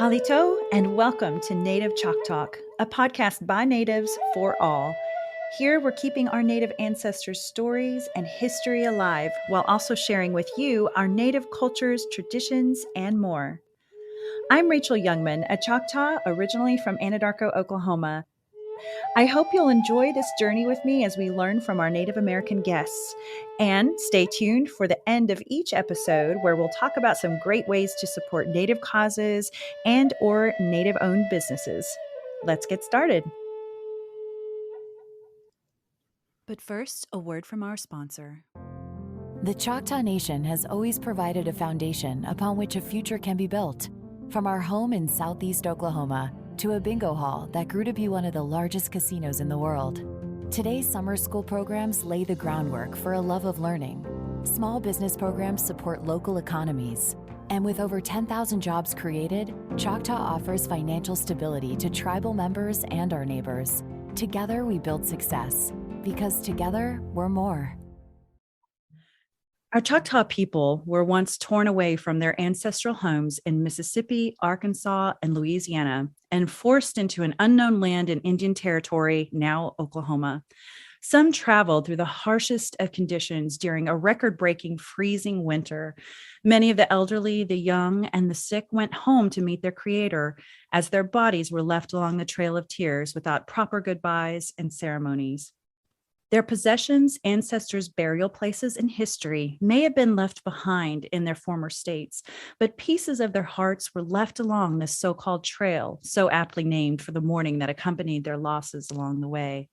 Halito, and welcome to Native Chalk Talk, a podcast by natives for all. Here we're keeping our Native ancestors' stories and history alive while also sharing with you our Native cultures, traditions, and more. I'm Rachel Youngman, a Choctaw originally from Anadarko, Oklahoma. I hope you'll enjoy this journey with me as we learn from our Native American guests. And stay tuned for the end of each episode where we'll talk about some great ways to support Native causes and or Native-owned businesses. Let's get started. But first, a word from our sponsor. The Choctaw Nation has always provided a foundation upon which a future can be built. From our home in southeast Oklahoma to a bingo hall that grew to be one of the largest casinos in the world. Today's summer school programs lay the groundwork for a love of learning. Small business programs support local economies. And with over 10,000 jobs created, Choctaw offers financial stability to tribal members and our neighbors. Together we build success, because together we're more. Our Choctaw people were once torn away from their ancestral homes in Mississippi, Arkansas, and Louisiana, and forced into an unknown land in Indian Territory, now Oklahoma. Some traveled through the harshest of conditions during a record-breaking freezing winter. Many of the elderly, the young, and the sick went home to meet their creator as their bodies were left along the Trail of Tears without proper goodbyes and ceremonies. Their possessions, ancestors' burial places, and history may have been left behind in their former states, but pieces of their hearts were left along this so-called trail, so aptly named for the mourning that accompanied their losses along the way.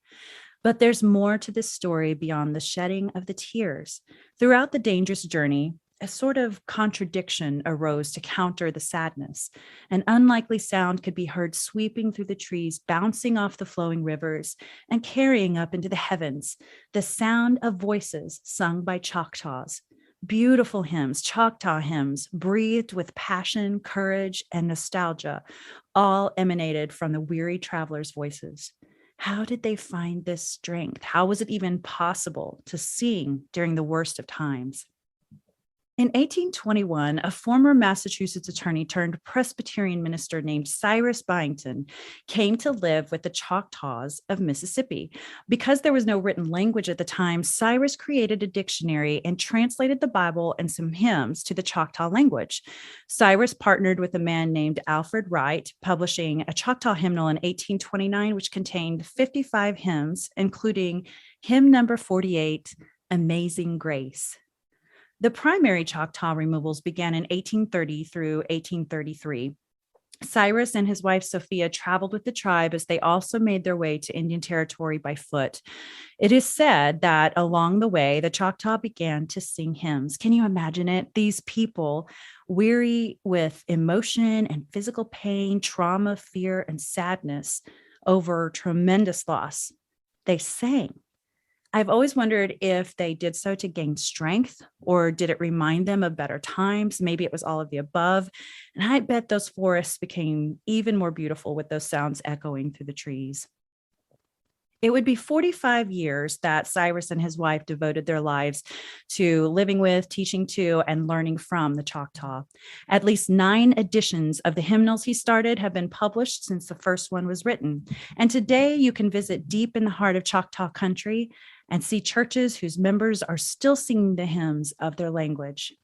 But there's more to this story beyond the shedding of the tears. Throughout the dangerous journey, a sort of contradiction arose to counter the sadness. An unlikely sound could be heard sweeping through the trees, bouncing off the flowing rivers, and carrying up into the heavens the sound of voices sung by Choctaws. Beautiful hymns, Choctaw hymns, breathed with passion, courage, and nostalgia, all emanated from the weary travelers' voices. How did they find this strength? How was it even possible to sing during the worst of times? In 1821, a former Massachusetts attorney turned Presbyterian minister named Cyrus Byington came to live with the Choctaws of Mississippi. Because there was no written language at the time, Cyrus created a dictionary and translated the Bible and some hymns to the Choctaw language. Cyrus partnered with a man named Alfred Wright, publishing a Choctaw hymnal in 1829, which contained 55 hymns, including hymn number 48, Amazing Grace. The primary Choctaw removals began in 1830 through 1833. Cyrus and his wife Sophia traveled with the tribe as they also made their way to Indian Territory by foot. It is said that along the way, the Choctaw began to sing hymns. Can you imagine it? These people, weary with emotion and physical pain, trauma, fear, and sadness over tremendous loss, they sang. I've always wondered if they did so to gain strength, or did it remind them of better times? Maybe it was all of the above. And I bet those forests became even more beautiful with those sounds echoing through the trees. It would be 45 years that Cyrus and his wife devoted their lives to living with, teaching to, and learning from the Choctaw. At least 9 editions of the hymnals he started have been published since the first one was written. And today you can visit deep in the heart of Choctaw country and see churches whose members are still singing the hymns of their language.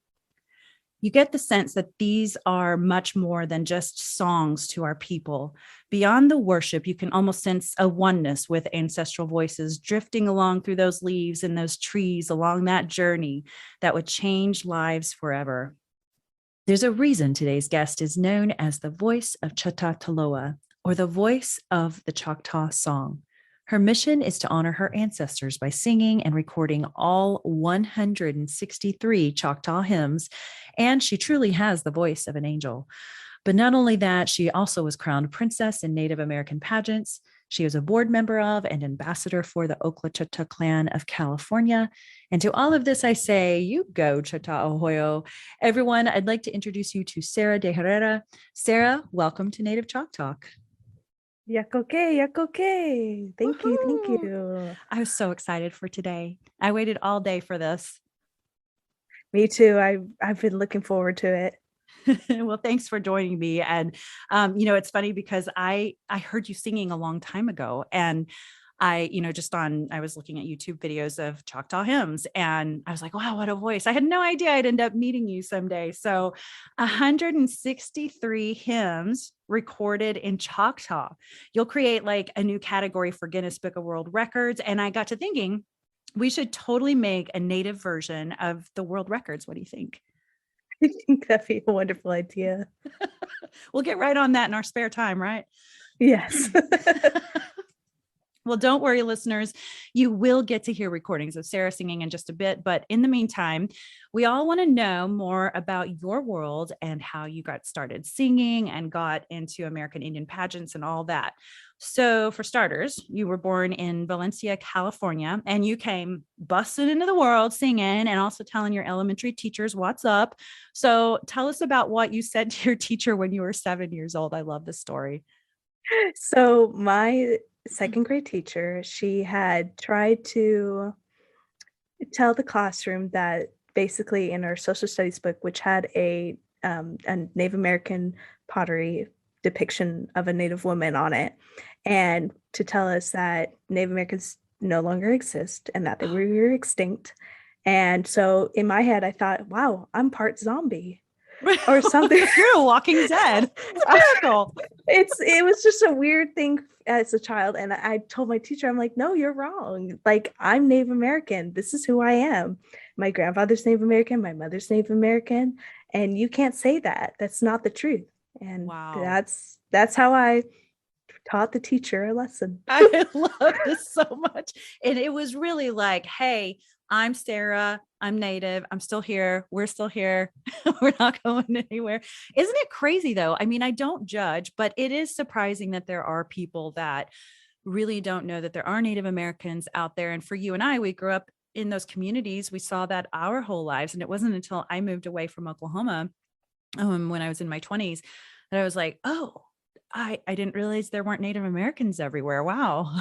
You get the sense that these are much more than just songs to our people. Beyond the worship, you can almost sense a oneness with ancestral voices drifting along through those leaves and those trees along that journey that would change lives forever. There's a reason today's guest is known as the voice of Chahta Taloa, or the voice of the Choctaw song. Her mission is to honor her ancestors by singing and recording all 163 Choctaw hymns, and she truly has the voice of an angel. But not only that, she also was crowned princess in Native American pageants. She was a board member of and ambassador for the Okla Choctaw clan of California. And to all of this, I say, you go, Choctaw Ohoyo. Everyone, I'd like to introduce you to Sarah de Herrera. Sarah, welcome to Native Chalk Talk. Yakoke, yakoke. Thank you, thank Woohoo! you. I was so excited for today. I waited all day for this. Me too. I've been looking forward to it. Well, thanks for joining me. And it's funny because I heard you singing a long time ago, and I was looking at YouTube videos of Choctaw hymns, and I was like, wow, what a voice. I had no idea I'd end up meeting you someday. So 163 hymns recorded in Choctaw. You'll create like a new category for Guinness Book of World Records. And I got to thinking we should totally make a native version of the world records. What do you think? I think that'd be a wonderful idea. We'll get right on that in our spare time, right? Yes. Well, don't worry, listeners. You will get to hear recordings of Sarah singing in just a bit. But in the meantime, we all want to know more about your world and how you got started singing and got into American Indian pageants and all that. So, for starters, you were born in Valencia, California, and you came busting into the world singing and also telling your elementary teachers what's up. So, tell us about what you said to your teacher when you were 7 years old. I love this story. So my second grade teacher, she had tried to tell the classroom that basically in our social studies book, which had a Native American pottery depiction of a Native woman on it, and to tell us that Native Americans no longer exist and that they were extinct. And so in my head, I thought, wow, I'm part zombie or something. You're a walking dead. It's a miracle. It was just a weird thing as a child, and I told my teacher, I'm like, no, you're wrong. Like, I'm Native American. This is who I am. My grandfather's Native American, my mother's Native American, and you can't say that. That's not the truth. And Wow. that's how I taught the teacher a lesson. I love this so much. And it was really like, hey, I'm Sarah. I'm Native. I'm still here. We're still here. We're not going anywhere. Isn't it crazy though? I mean, I don't judge, but it is surprising that there are people that really don't know that there are Native Americans out there. And for you and I, we grew up in those communities. We saw that our whole lives. And it wasn't until I moved away from Oklahoma when I was in my 20s that I was like, oh, I didn't realize there weren't Native Americans everywhere. Wow.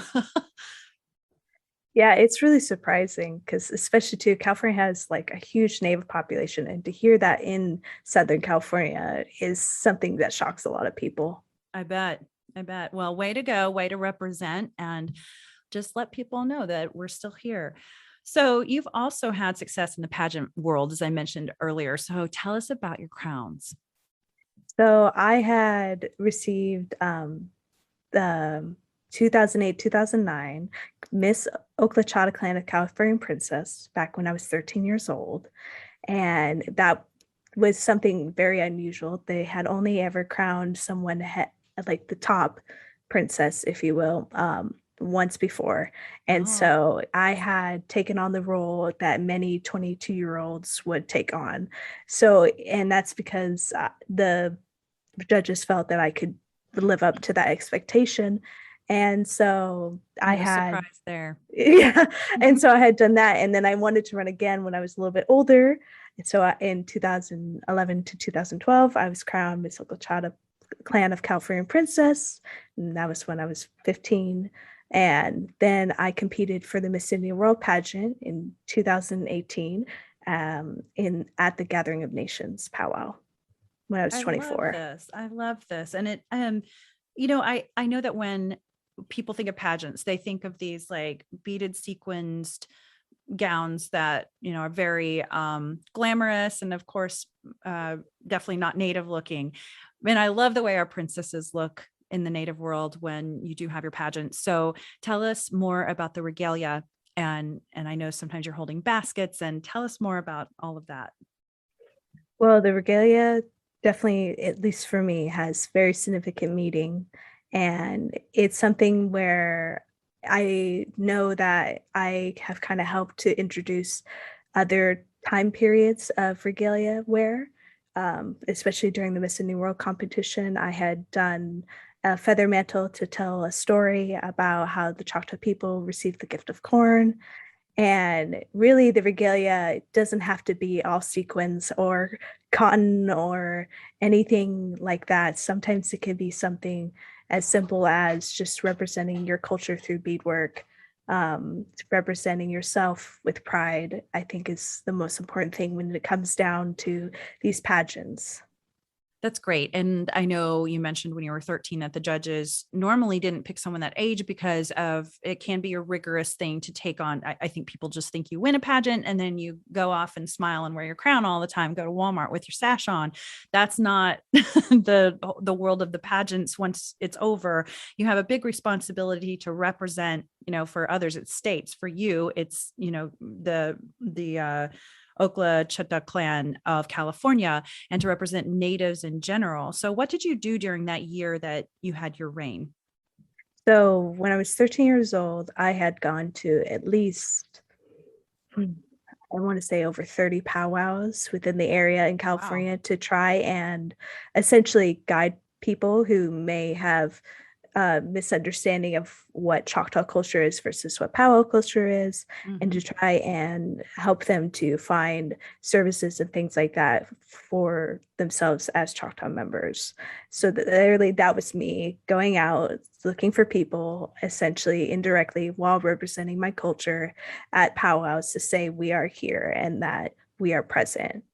Yeah, it's really surprising because especially too, California has like a huge Native population, and to hear that in Southern California is something that shocks a lot of people. I bet. I bet. Well, way to go, way to represent, and just let people know that we're still here. So you've also had success in the pageant world, as I mentioned earlier. So tell us about your crowns. So I had received the 2008, 2009 Miss Okla Chahta Clan of California Princess back when I was 13 years old. And that was something very unusual. They had only ever crowned someone like the top princess, if you will, once before. And so I had taken on the role that many 22-year-olds would take on. So, and that's because the judges felt that I could live up to that expectation. And so I had surprise there. Yeah. And so I had done that. And then I wanted to run again when I was a little bit older. And so in 2011 to 2012, I was crowned Miss Okla Chahta Clan of California Princess. And that was when I was 15. And then I competed for the Miss Indian World pageant in 2018 at the Gathering of Nations powwow when I was 24. I love this. And it, I know that when people think of pageants, they think of these like beaded sequenced gowns that, are very glamorous. And of course, definitely not Native looking. And I love the way our princesses look in the Native world when you do have your pageant. So tell us more about the regalia. And I know sometimes you're holding baskets, and tell us more about all of that. Well, the regalia definitely, at least for me, has very significant meaning. And it's something where I know that I have kind of helped to introduce other time periods of regalia wear, especially during the Miss Indian World competition. I had done a feather mantle to tell a story about how the Choctaw people received the gift of corn. And really, the regalia doesn't have to be all sequins or cotton or anything like that. Sometimes it can be something as simple as just representing your culture through beadwork, representing yourself with pride, I think is the most important thing when it comes down to these pageants. That's great. And I know you mentioned when you were 13 that the judges normally didn't pick someone that age because of it can be a rigorous thing to take on. I think people just think you win a pageant and then you go off and smile and wear your crown all the time, go to Walmart with your sash on. That's not the world of the pageants. Once it's over, you have a big responsibility to represent, for others, it's states. For you, it's, the Okla Choctaw clan of California, and to represent natives in general. So what did you do during that year that you had your reign? So when I was 13 years old, I had gone to at least, I want to say over 30 powwows within the area in Wow. California to try and essentially guide people who may have misunderstanding of what Choctaw culture is versus what powwow culture is, and to Mhm. try and help them to find services and things like that for themselves as Choctaw members. So literally, that was me going out looking for people, essentially indirectly, while representing my culture at powwows to say we are here and that we are present.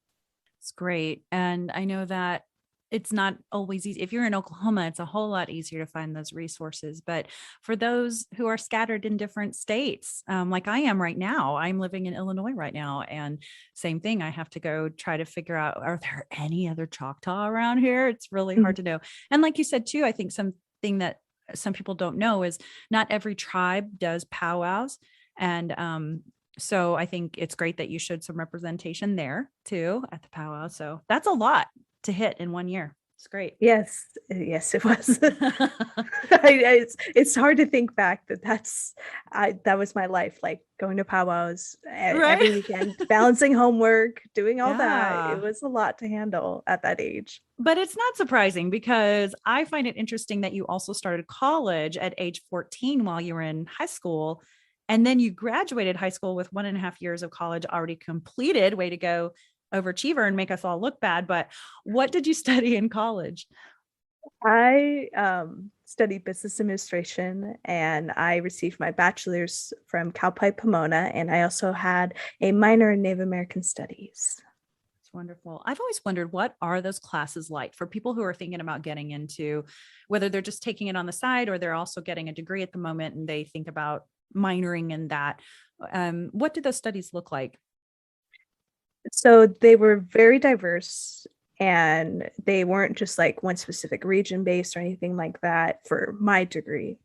It's great. And I know that it's not always easy. If you're in Oklahoma, it's a whole lot easier to find those resources. But for those who are scattered in different states, like I am right now, I'm living in Illinois right now. And same thing, I have to go try to figure out, are there any other Choctaw around here? It's really hard to know. And like you said, too, I think something that some people don't know is not every tribe does powwows. And so I think it's great that you showed some representation there too at the powwow. So that's a lot to hit in one year. It's great. Yes, yes, it was. It's hard to think back that was my life, like going to powwows Right. every weekend, balancing homework, doing all that. It Yeah. was a lot to handle at that age. But it's not surprising because I find it interesting that you also started college at age 14 while you were in high school. And then you graduated high school with 1.5 years of college already completed. Way to go, overachiever, and make us all look bad. But what did you study in college? I studied business administration and I received my bachelor's from Cal Poly Pomona, and I also had a minor in Native American Studies. It's wonderful. I've always wondered, what are those classes like for people who are thinking about getting into, whether they're just taking it on the side or they're also getting a degree at the moment and they think about minoring in that. What do those studies look like? So they were very diverse, and they weren't just like one specific region based or anything like that for my degree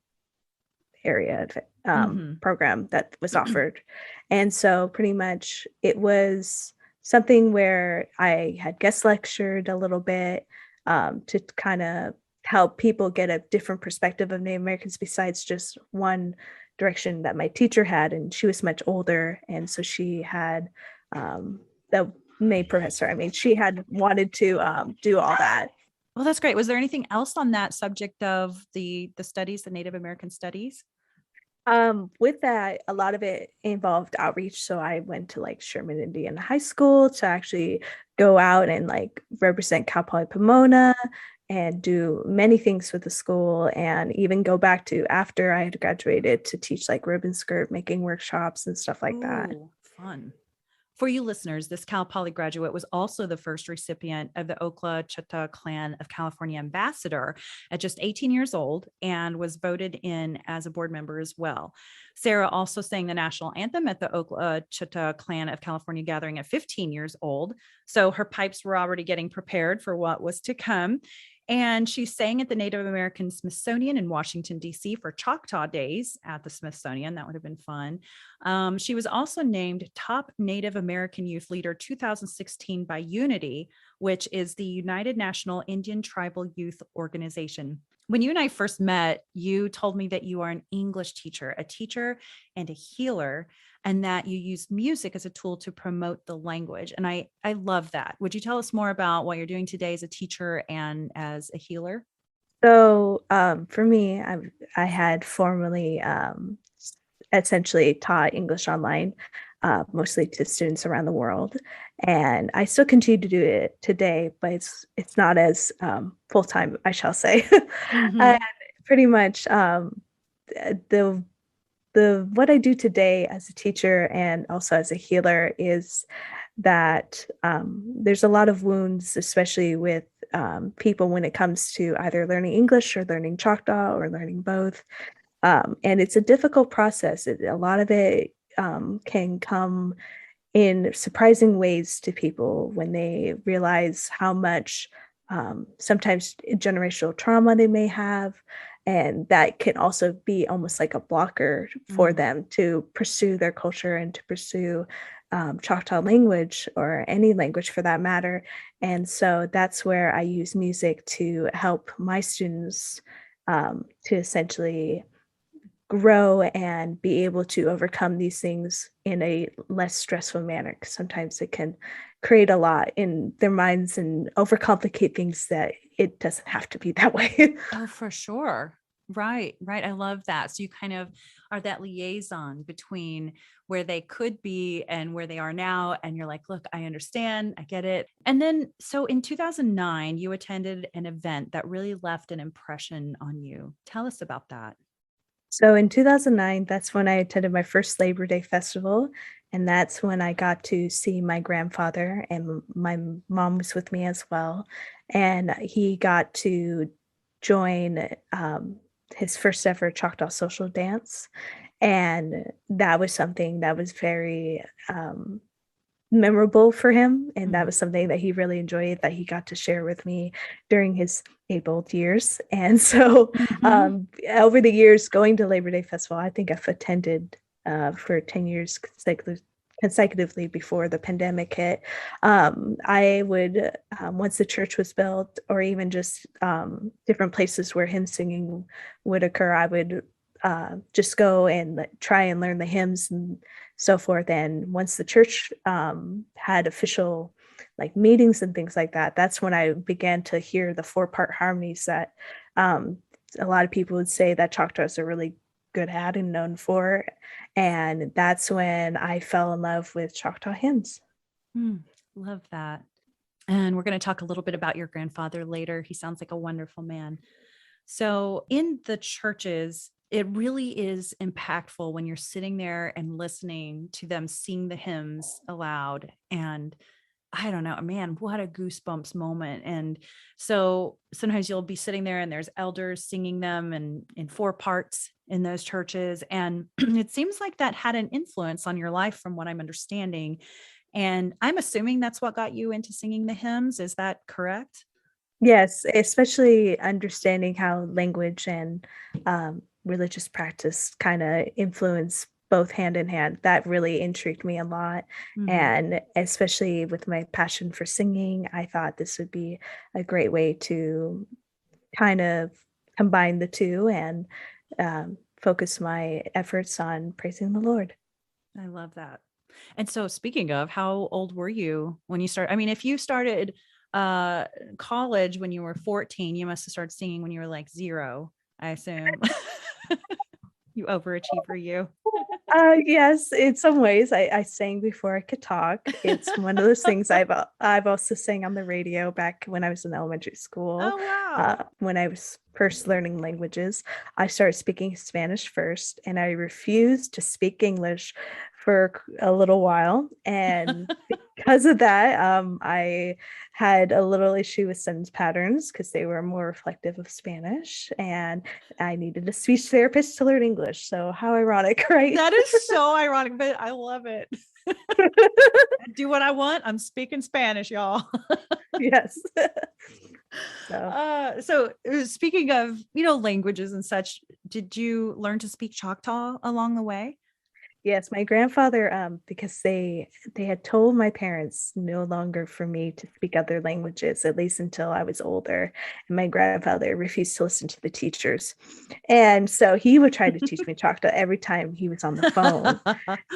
area Hmm. program that was offered. And so pretty much it was something where I had guest lectured a little bit to kind of help people get a different perspective of Native Americans besides just one direction that my teacher had. And she was much older. And so she had the May professor. I mean, she had wanted to do all that. Well, that's great. Was there anything else on that subject of the studies, the Native American studies? With that, a lot of it involved outreach. So I went to like Sherman Indian High School to actually go out and like represent Cal Poly Pomona and do many things with the school, and even go back to after I had graduated to teach like ribbon skirt making workshops and stuff like that. Ooh, fun. For you listeners, this Cal Poly graduate was also the first recipient of the Okla Choctaw Clan of California Ambassador at just 18 years old and was voted in as a board member as well. Sarah also sang the national anthem at the Okla Choctaw Clan of California gathering at 15 years old. So her pipes were already getting prepared for what was to come. And she sang at the Native American Smithsonian in Washington, D.C. for Choctaw Days at the Smithsonian. That would have been fun. She was also named Top Native American Youth Leader 2016 by Unity, which is the United National Indian Tribal Youth Organization. When you and I first met, you told me that you are an English teacher, a teacher and a healer, and that you use music as a tool to promote the language. And I love that. Would you tell us more about what you're doing today as a teacher and as a healer? So for me, I had formerly essentially taught English online, mostly to students around the world, and I still continue to do it today, but it's not as full time, I shall say. And Mm-hmm. pretty much the what I do today as a teacher and also as a healer is that there's a lot of wounds, especially with people when it comes to either learning English or learning Choctaw or learning both. And it's a difficult process. A lot of it can come in surprising ways to people when they realize how much sometimes generational trauma they may have. And that can also be almost like a blocker for them to pursue their culture and to pursue Choctaw language or any language for that matter. And so that's where I use music to help my students to essentially grow and be able to overcome these things in a less stressful manner. 'Cause sometimes it can create a lot in their minds and overcomplicate things that it doesn't have to be that way. Oh, for sure. Right, right. I love that. So you kind of are that liaison between where they could be and where they are now. And you're like, look, I understand, I get it. And then, so in 2009, you attended an event that really left an impression on you. Tell us about that. So in 2009, that's when I attended my first Labor Day festival. And that's when I got to see my grandfather, and my mom was with me as well. And he got to join his first ever Choctaw social dance. And that was something that was very memorable for him. And that Mhm. was something that he really enjoyed, that he got to share with me during his able years. And so Mhm. over the years going to Labor Day Festival, I think I've attended for 10 years consecutively before the pandemic hit. I would, once the church was built, or even just different places where hymn singing would occur, I would just go and try and learn the hymns and so forth. And once the church had official like meetings and things like that, that's when I began to hear the 4-part harmonies that um, a lot of people would say that Choctaws are really good at and known for. And that's when I fell in love with Choctaw hymns. Mm, love that. And we're going to talk a little bit about your grandfather later. He sounds like a wonderful man. So, in the churches, it really is impactful when you're sitting there and listening to them sing the hymns aloud. And I don't know, man, what a goosebumps moment. And so sometimes you'll be sitting there and there's elders singing them and in 4 parts in those churches. And it seems like that had an influence on your life from what I'm understanding. And I'm assuming that's what got you into singing the hymns. Is that correct? Yes, especially understanding how language and religious practice kind of influence both hand in hand. That really intrigued me a lot. Mhm. And especially with my passion for singing, I thought this would be a great way to kind of combine the two and focus my efforts on praising the Lord. I love that. And so speaking of, how old were you when you started? I mean, if you started uh college when you were 14, you must have started singing when you were like 0, I assume. You overachiever, you. Yes, in some ways, I sang before I could talk. It's one of those things I've also sang on the radio back when I was in elementary school. Oh, wow. When I was first learning languages, I started speaking Spanish first, and I refused to speak English for a little while. And because of that, I had a little issue with sentence patterns because they were more reflective of Spanish, and I needed a speech therapist to learn English. So how ironic, right? That is so ironic, but I love it. I do what I want. I'm speaking Spanish, y'all. Yes. So So speaking of, languages and such, did you learn to speak Choctaw along the way? yes, my grandfather, because they had told my parents no longer for me to speak other languages, at least until I was older. And my grandfather refused to listen to the teachers. And so he would try to teach me Choctaw every time he was on the phone.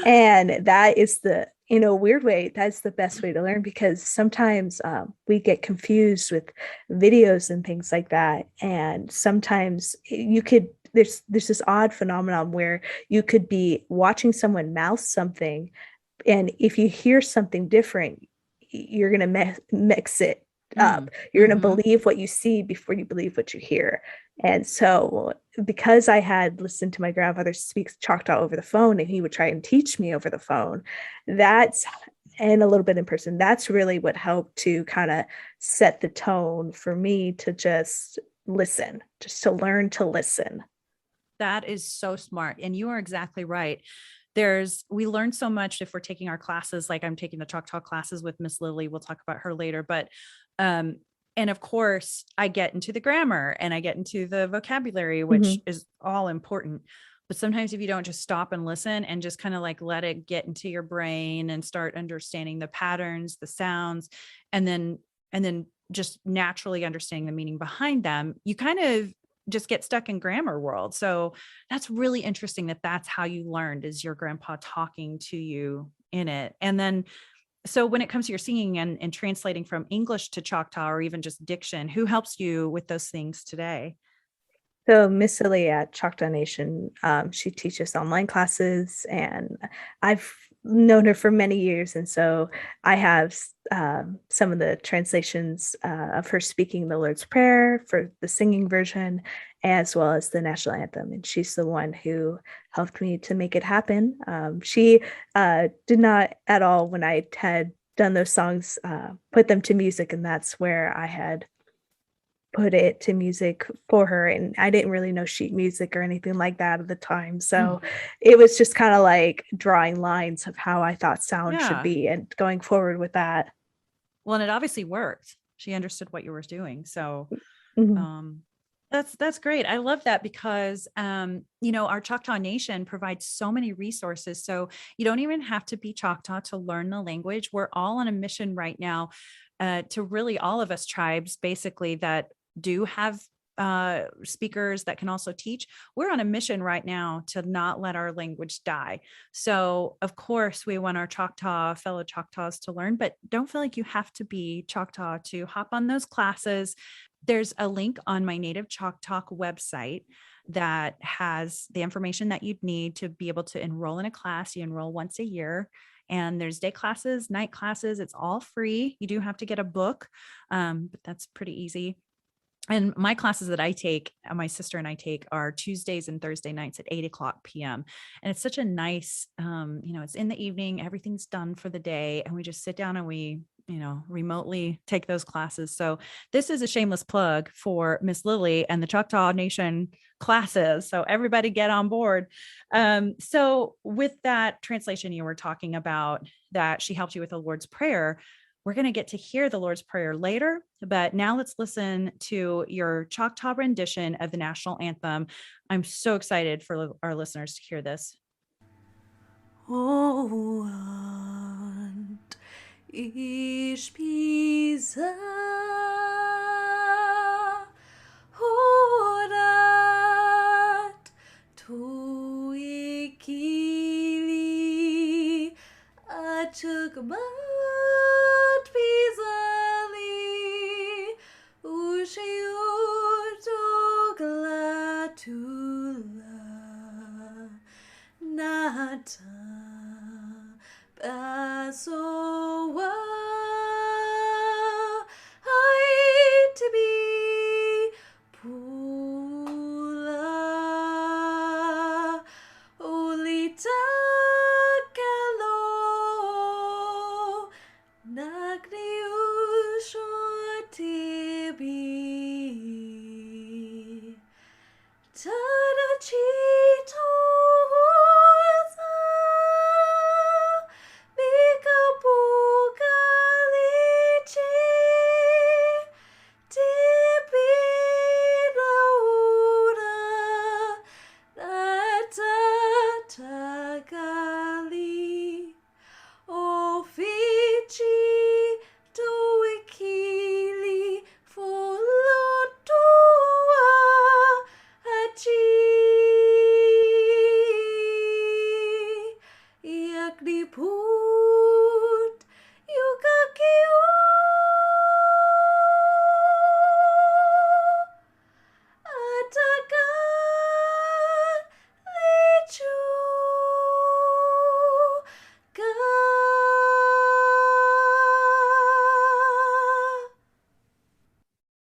And that is in a weird way, that's the best way to learn, because sometimes we get confused with videos and things like that. And sometimes there's this odd phenomenon where you could be watching someone mouth something, and if you hear something different, you're going to mix it up. Mm, You're going to mhm. believe what you see before you believe what you hear. And so, because I had listened to my grandfather speak Choctaw over the phone and he would try and teach me over the phone, that's and a little bit in person. That's really what helped to kind of set the tone for me to just listen, just to learn to listen. That is so smart. And you are exactly right. We learn so much if we're taking our classes, like I'm taking the Choctaw classes with Miss Lily. We'll talk about her later. But, um, and of course, I get into the grammar and I get into the vocabulary, which Mhm. is all important. But sometimes if you don't just stop and listen and just kind of like let it get into your brain and start understanding the patterns, the sounds, and then just naturally understanding the meaning behind them, you kind of just get stuck in grammar world. So that's really interesting that that's how you learned, is your grandpa talking to you in it. And then, so when it comes to your singing and translating from English to Choctaw or even just diction, who helps you with those things today? So Miss Silly at Choctaw Nation, she teaches online classes, and I've known her for many years, and so I have some of the translations of her speaking the Lord's Prayer for the singing version, as well as the national anthem. And she's the one who helped me to make it happen. She did not at all, when I had done those songs, put them to music, and that's where I had put it to music for her, and I didn't really know sheet music or anything like that at the time, so Mm, it was just kinda like drawing lines of how I thought sound should yeah. be and going forward with that. Well, and it obviously worked. She understood what you were doing. So Mhm. um that's great. I love that because our Choctaw Nation provides so many resources. So you don't even have to be Choctaw to learn the language. We're all on a mission right now, to really all of us tribes basically that do have speakers that can also teach. We're on a mission right now to not let our language die. So of course we want our fellow Choctaws to learn, but don't feel like you have to be Choctaw to hop on those classes. There's a link on my Native Choctaw website that has the information that you'd need to be able to enroll in a class. You enroll once a year, and there's day classes, night classes. It's all free. You do have to get a book, but that's pretty easy. And my classes that I take, my sister and I take, are Tuesdays and Thursday nights at 8 o'clock p.m. And it's such a nice, it's in the evening, everything's done for the day. And we just sit down and we, remotely take those classes. So this is a shameless plug for Miss Lily and the Choctaw Nation classes. So everybody get on board. So with that translation you were talking about, that she helped you with the Lord's Prayer, we're going to get to hear the Lord's Prayer later, but now let's listen to your Choctaw rendition of the national anthem. I'm so excited for our listeners to hear this. Oant ich bisa horat tu ikili achukbat pisali ushiuto glatula nata Pasoa I to be Pula Olita Kalo Nagniusho Tibi Tadachito Put Yukakio Atakan Lichu Ka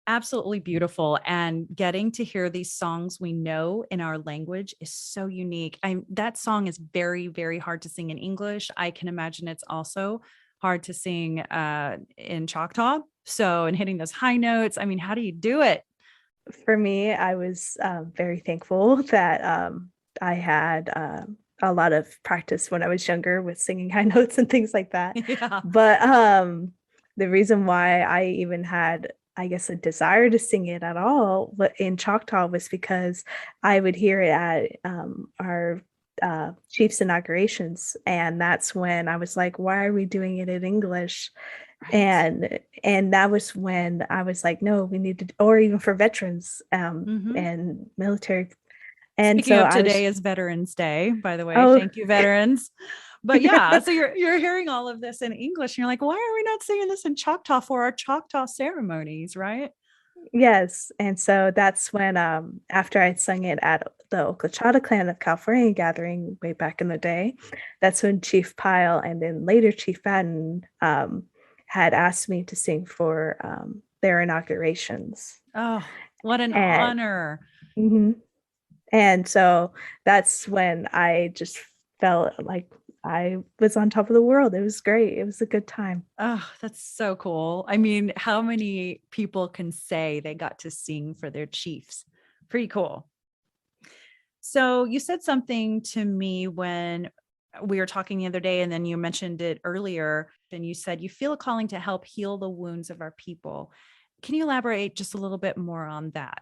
Absolutely beautiful. And getting to hear these songs we know in our language is so unique. That song is very, very hard to sing in English. I can imagine it's also hard to sing in Choctaw. So, and hitting those high notes. I mean, how do you do it? For me, I was very thankful that I had a lot of practice when I was younger with singing high notes and things like that. Yeah. But the reason why I even had, I guess, a desire to sing it at all in Choctaw was because I would hear it at our chief's inaugurations, and that's when I was like, "Why are we doing it in English?" Right. And that was when I was like, "No, we need to," or even for veterans Hmm. and military. And Speaking so of, I was, today is Veterans Day, by the way. oh, Thank you, veterans. But yeah, so you're hearing all of this in English, and you're like, why are we not singing this in Choctaw for our Choctaw ceremonies, right? yes. And so that's when, after I'd sung it at the Okla Clan of California gathering way back in the day, that's when Chief Pyle and then later Chief Fadden had asked me to sing for their inaugurations. Oh, what an And honor. mhm. And so that's when I just felt like I was on top of the world. It was great. It was a good time. Oh, that's so cool. I mean, how many people can say they got to sing for their chiefs? Pretty cool. So you said something to me when we were talking the other day, and then you mentioned it earlier, and you said you feel a calling to help heal the wounds of our people. Can you elaborate just a little bit more on that?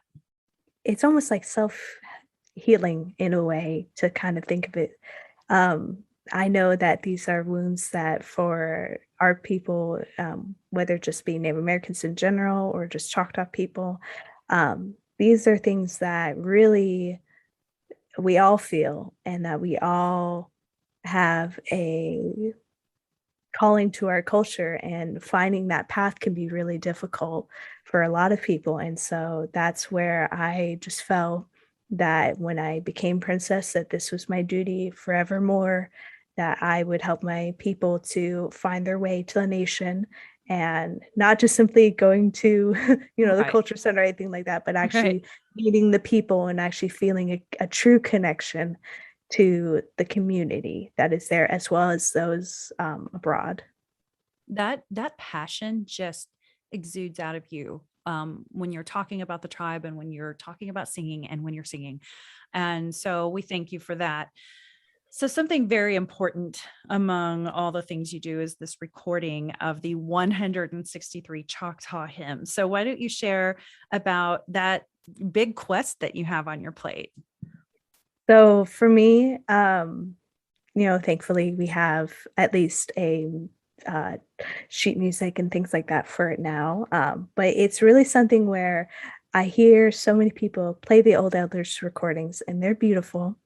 It's almost like self-healing in a way to kind of think of it. Um, I know that these are wounds that for our people, whether it just be Native Americans in general or just Choctaw people, these are things that really we all feel and that we all have a calling to our culture, and finding that path can be really difficult for a lot of people. And so that's where I just felt that when I became princess, that this was my duty forevermore, that I would help my people to find their way to the nation, and not just simply going to the Right. culture center or anything like that, but Right. actually meeting the people and actually feeling a true connection to the community that is there, as well as those abroad. That passion just exudes out of you when you're talking about the tribe, and when you're talking about singing, and when you're singing. And so we thank you for that. So something very important among all the things you do is this recording of the 163 Choctaw hymns. So why don't you share about that big quest that you have on your plate? So for me, thankfully we have at least a uh, sheet music and things like that for it now. But it's really something where I hear so many people play the old elders recordings, and they're beautiful,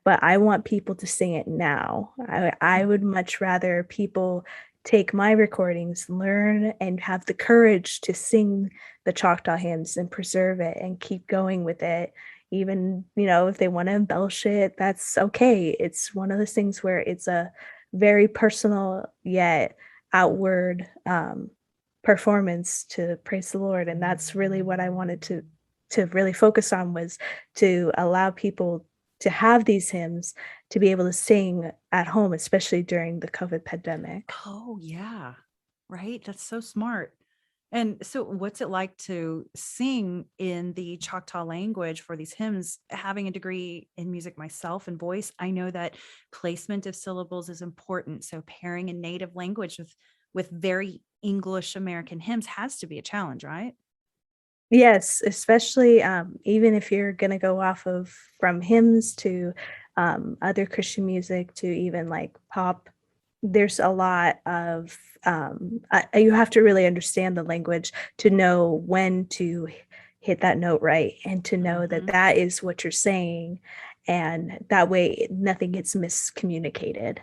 but I want people to sing it now. I would much rather people take my recordings, learn, and have the courage to sing the Choctaw hymns and preserve it and keep going with it. Even, if they want to embellish it, that's okay. It's one of those things where it's a very personal yet outward performance to praise the Lord. And that's really what I wanted to really focus on, was to allow people to have these hymns to be able to sing at home, especially during the COVID pandemic. Oh, yeah. Right. That's so smart. And so, what's it like to sing in the Choctaw language for these hymns? Having a degree in music myself and voice, I know that placement of syllables is important. So, pairing a native language with very English American hymns has to be a challenge, right? Yes, especially even if you're going to go off of from hymns to other Christian music to even like pop, there's a lot of you have to really understand the language to know when to hit that note right, and to know that Hmm. that is what you're saying, and that way nothing gets miscommunicated.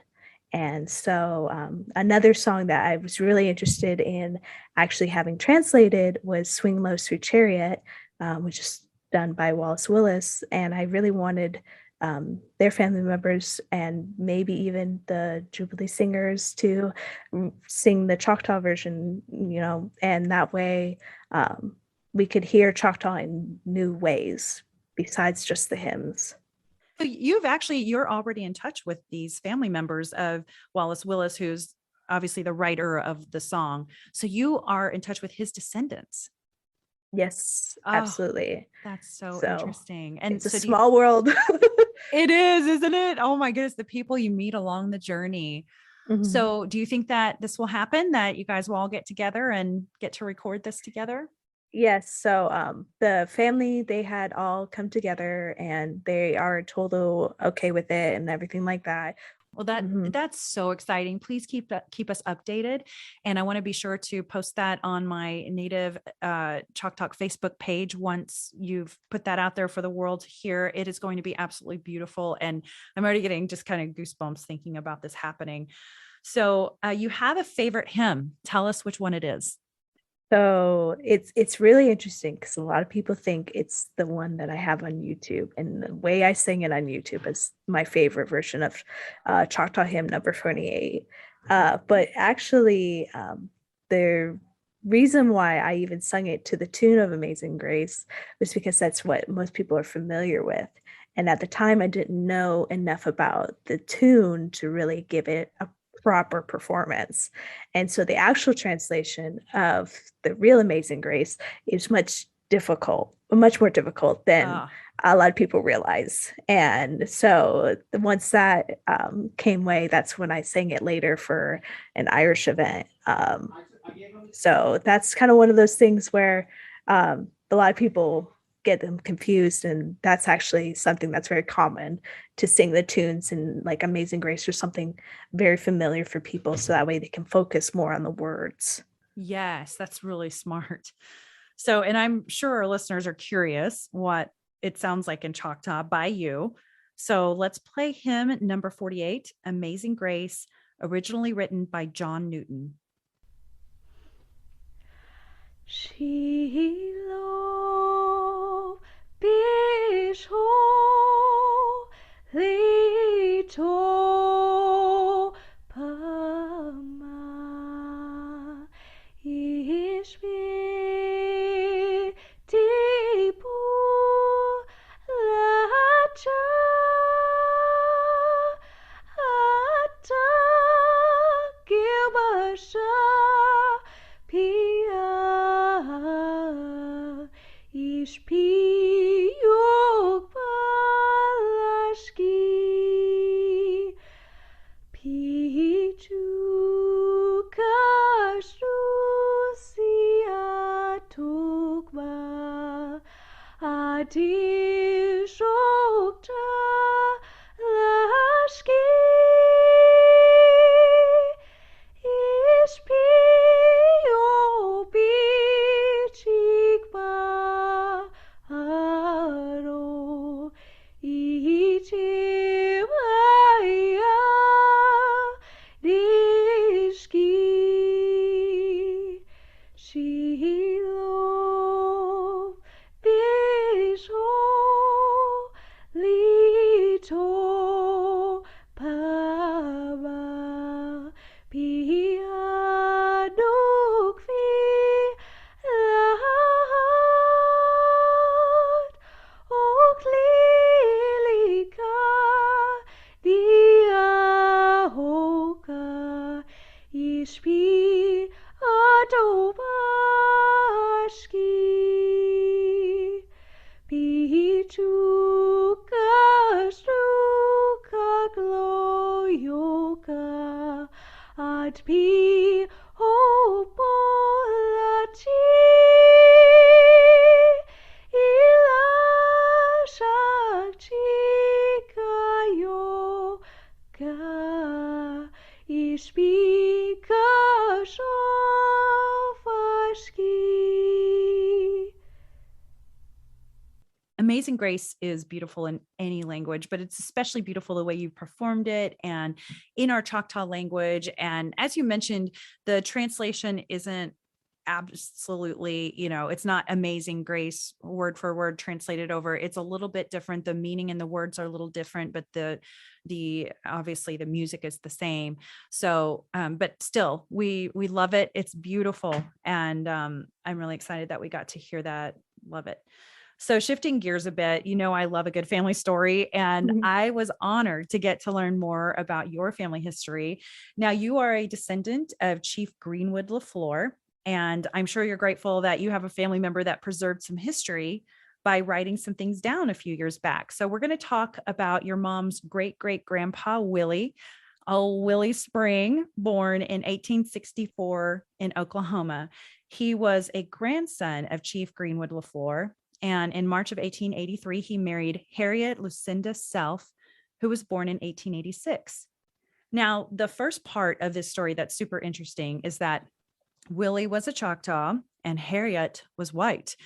And so another song that I was really interested in actually having translated was Swing Low, Sweet Chariot, which is done by Wallace Willis. And I really wanted their family members and maybe even the Jubilee singers to sing the Choctaw version, and that way we could hear Choctaw in new ways besides just the hymns. So you're already in touch with these family members of Wallace Willis, who's obviously the writer of the song. So you are in touch with his descendants. Yes, Oh, absolutely. that's so So interesting. And it's a so do you, small world. it is, isn't it? Oh my goodness, the people you meet along the journey. Mhm. So do you think that this will happen, that you guys will all get together and get to record this together? Yes, so the family, they had all come together and they are total okay with it and everything like that. Well, that Mhm. that's so exciting. Please keep us updated, and I want to be sure to post that on my native Choctaw Facebook page once you've put that out there for the world to hear. It is going to be absolutely beautiful, and I'm already getting just kind of goosebumps thinking about this happening. So, you have a favorite hymn. Tell us which one it is. So it's really interesting because a lot of people think it's the one that I have on YouTube, and the way I sing it on YouTube is my favorite version of Choctaw hymn number 28. But actually, the reason why I even sung it to the tune of Amazing Grace was because that's what most people are familiar with. And at the time, I didn't know enough about the tune to really give it a proper performance. And so the actual translation of the real Amazing Grace is much more difficult than Ah, a lot of people realize. And so once that came way, that's when I sang it later for an Irish event. So that's kind of one of those things where a lot of people get them confused, and that's actually something that's very common, to sing the tunes in like Amazing Grace or something very familiar for people, so that way they can focus more on the words. yes, that's really smart. So, and I'm sure our listeners are curious what it sounds like in Choctaw by you. So let's play hymn number 48, Amazing Grace, originally written by John Newton. Shiloh, Bisho, Lito, Pama, Ishbi, Tipu, Lacha, Ata, Gilbasha, Pia, Ishpiyuk Palashki, Pichu Kashrusia Tukma, Adi Shokta Lashki. Ishpio bichikma aro ichimaya dishki shilo bisho lito pava pianuk lahat oklilika diahoka ishpi adobashki Pichuka struka gloyoka adpi hopolachi ilashakchika yoga ishpika shofashki. Amazing Grace is beautiful in any language, but it's especially beautiful the way you performed it and in our Choctaw language. And as you mentioned, the translation isn't absolutely, it's not Amazing Grace word for word translated over. It's a little bit different. The meaning and the words are a little different, but the obviously the music is the same. So but still we love it. It's beautiful. And I'm really excited that we got to hear that. Love it. So shifting gears a bit, I love a good family story, and Mhm. I was honored to get to learn more about your family history. Now, you are a descendant of Chief Greenwood LaFleur, and I'm sure you're grateful that you have a family member that preserved some history by writing some things down a few years back. So we're going to talk about your mom's great great grandpa, Willie. Oh, Willie Spring, born in 1864 in Oklahoma. He was a grandson of Chief Greenwood LaFleur, and in March of 1883, he married Harriet Lucinda Self, who was born in 1886. Now, the first part of this story that's super interesting is that Willie was a Choctaw and Harriet was white.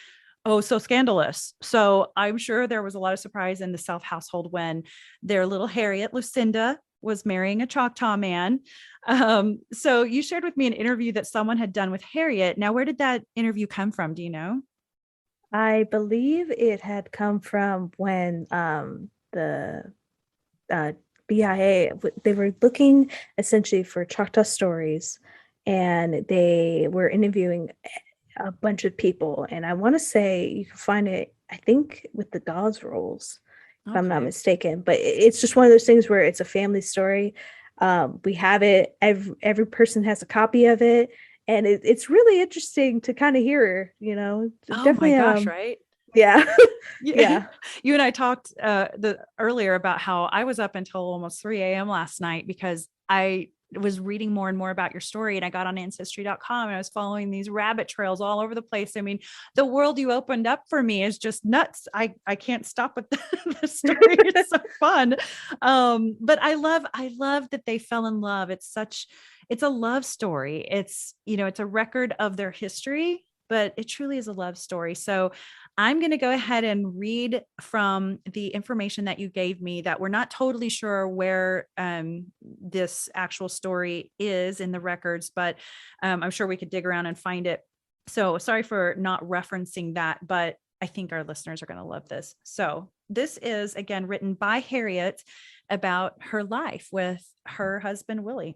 Oh, so scandalous. So I'm sure there was a lot of surprise in the Self household when their little Harriet Lucinda was marrying a Choctaw man. So you shared with me an interview that someone had done with Harriet. Now, where did that interview come from? Do you know? I believe it had come from when the uh, BIA, they were looking essentially for Choctaw stories, and they were interviewing a bunch of people. And I want to say you can find it, I think, with the Dawes rolls, if I'm not Okay. mistaken. But it's just one of those things where it's a family story. We have it. Every person has a copy of it, and it's really interesting to kind of hear. Oh my Definitely. gosh, right? Yeah, Yeah. yeah. You and I talked the earlier about how I was up until almost 3 a.m. last night because I was reading more and more about your story, and I got on ancestry.com and I was following these rabbit trails all over the place. I mean, the world you opened up for me is just nuts. I can't stop with the story. It's so fun. But I love that they fell in love. It's a love story. It's a record of their history, but it truly is a love story. So I'm going to go ahead and read from the information that you gave me that we're not totally sure where this actual story is in the records, but I'm sure we could dig around and find it. So sorry for not referencing that, but I think our listeners are going to love this. So this is again written by Harriet about her life with her husband, Willie.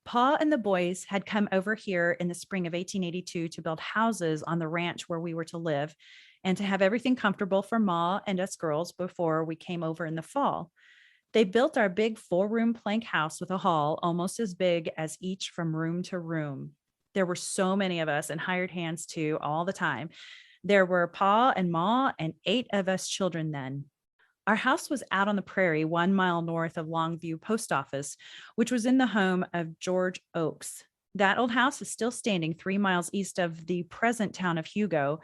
Pa and the boys had come over here in the spring of 1882 to build houses on the ranch where we were to live and to have everything comfortable for Ma and us girls before we came over in the fall. They built our big 4-room plank house with a hall almost as big as each from room to room. There were so many of us and hired hands too all the time. There were Pa and Ma and 8 of us children then. Our house was out on the prairie, 1 mile north of Longview Post Office, which was in the home of George Oakes. That old house is still standing 3 miles east of the present town of Hugo.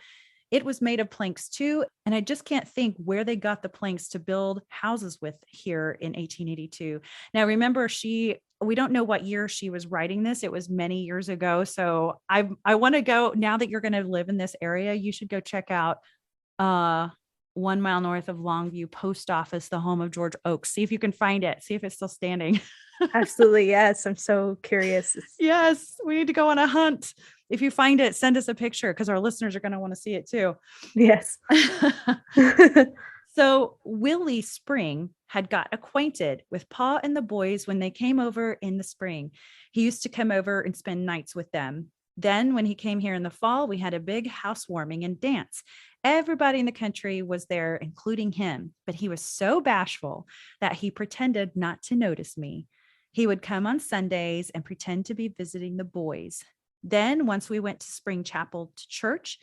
It was made of planks too, and I just can't think where they got the planks to build houses with here in 1882. Now, remember, we don't know what year she was writing this. It was many years ago. So I want to go now that you're going to live in this area, you should go check out uh 1 mile north of Longview Post Office, the home of George Oakes. See if you can find it. See if it's still standing. Absolutely. Yes. I'm so curious. Yes, we need to go on a hunt. If you find it, send us a picture because our listeners are going to want to see it too. Yes. So Willie Spring had got acquainted with Pa and the boys when they came over in the spring. He used to come over and spend nights with them. Then, when he came here in the fall, we had a big housewarming and dance. Everybody in the country was there, including him, but he was so bashful that he pretended not to notice me. He would come on Sundays and pretend to be visiting the boys. Then, once we went to Spring Chapel to church,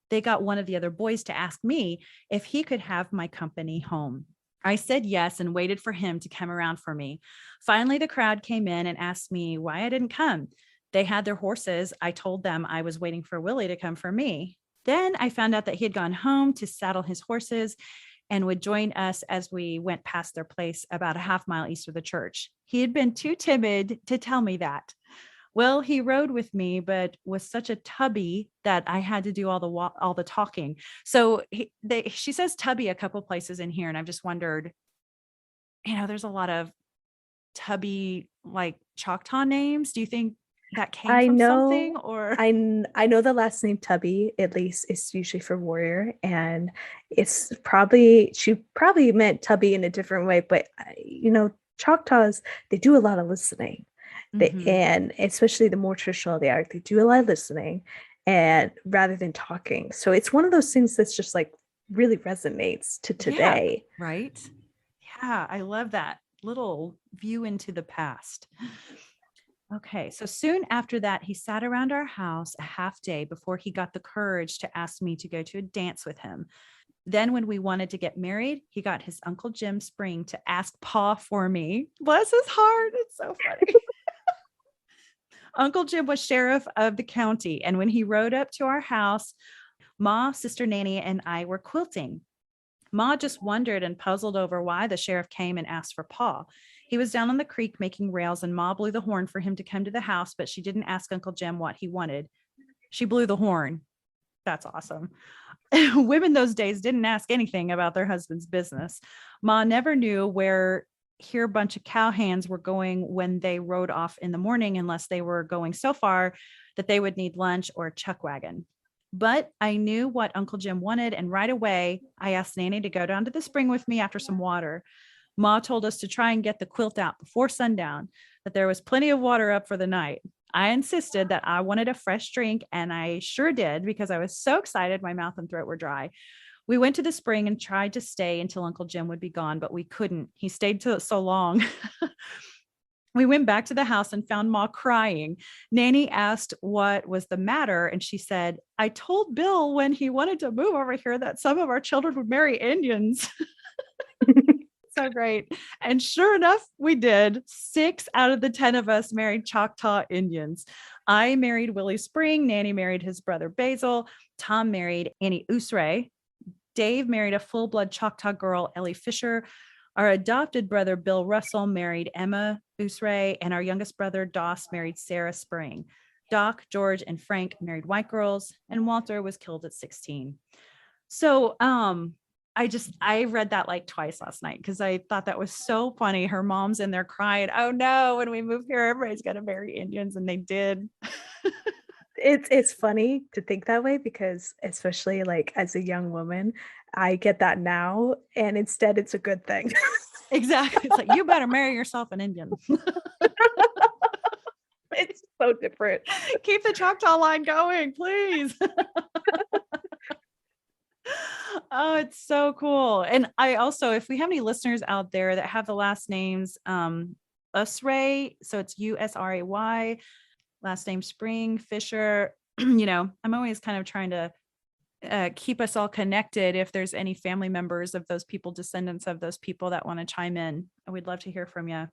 they got one of the other boys to ask me if he could have my company home. I said yes and waited for him to come around for me. Finally, the crowd came in and asked me why I didn't come. They had their horses. I told them I was waiting for Willie to come for me. Then I found out that he had gone home to saddle his horses and would join us as we went past their place about a half mile east of the church. He had been too timid to tell me that. Well, he rode with me, but was such a tubby that I had to do all the talking. So she says tubby a couple places in here, and I've just wondered, there's a lot of tubby like Choctaw names. Do you think that came I from know something or? I know the last name Tubby, at least it's usually for warrior, and she probably meant Tubby in a different way, but Choctaws, they do a lot of listening. Mhm. And especially the more traditional they are, they do a lot of listening. and rather than talking. So it's one of those things that's just like really resonates to today. Yeah, right. Yeah, I love that little view into the past. Okay, so soon after that, he sat around our house a half day before he got the courage to ask me to go to a dance with him. Then, when we wanted to get married, he got his Uncle Jim Spring to ask Pa for me. Bless his heart. It's so funny. Uncle Jim was sheriff of the county. And when he rode up to our house, Ma, Sister Nanny, and I were quilting. Ma just wondered and puzzled over why the sheriff came and asked for Pa. He was down on the creek making rails, and Ma blew the horn for him to come to the house, but she didn't ask Uncle Jim what he wanted. She blew the horn. That's awesome. Women those days didn't ask anything about their husband's business. Ma never knew where here a bunch of cowhands were going when they rode off in the morning, unless they were going so far that they would need lunch or a chuck wagon. But I knew what Uncle Jim wanted, and right away, I asked Nanny to go down to the spring with me after some water. Ma told us to try and get the quilt out before sundown, that there was plenty of water up for the night. I insisted that I wanted a fresh drink, and I sure did because I was so excited my mouth and throat were dry. We went to the spring and tried to stay until Uncle Jim would be gone, but we couldn't. He stayed so long. We went back to the house and found Ma crying. Nanny asked what was the matter, and she said, I told Bill when he wanted to move over here that some of our children would marry Indians. So great. And sure enough, we did. 6 out of the 10 of us married Choctaw Indians. I married Willie Spring. Nanny married his brother Basil. Tom married Annie Usray. Dave married a full-blood Choctaw girl, Ellie Fisher. Our adopted brother, Bill Russell, married Emma Usray, and our youngest brother, Doss, married Sarah Spring. Doc, George, and Frank married white girls, and Walter was killed at 16. So I read that like twice last night because I thought that was so funny. Her mom's in there crying, oh no, when we move here, everybody's going to marry Indians, and they did. It's funny to think that way because especially like as a young woman, I get that now, and instead it's a good thing. Exactly. It's like, you better marry yourself an Indian. It's so different. Keep the Choctaw line going, please. Oh, it's so cool. And I also, if we have any listeners out there that have the last names Usray, so it's Usray, last name Spring, Fisher, I'm always kind of trying to keep us all connected. If there's any family members of those people, descendants of those people that want to chime in, we'd love to hear from you.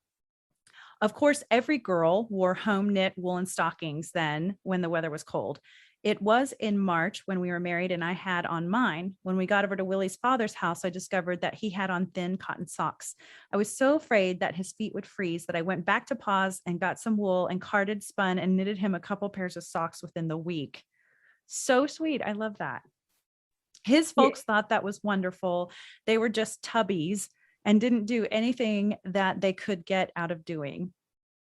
Of course, every girl wore home knit woolen stockings then when the weather was cold. It was in March when we were married, and I had on mine. When we got over to Willie's father's house, I discovered that he had on thin cotton socks. I was so afraid that his feet would freeze that I went back to Pa's and got some wool and carded, spun, and knitted him a couple pairs of socks within the week. So sweet. I love that. His folks thought that was wonderful. They were just tubbies and didn't do anything that they could get out of doing.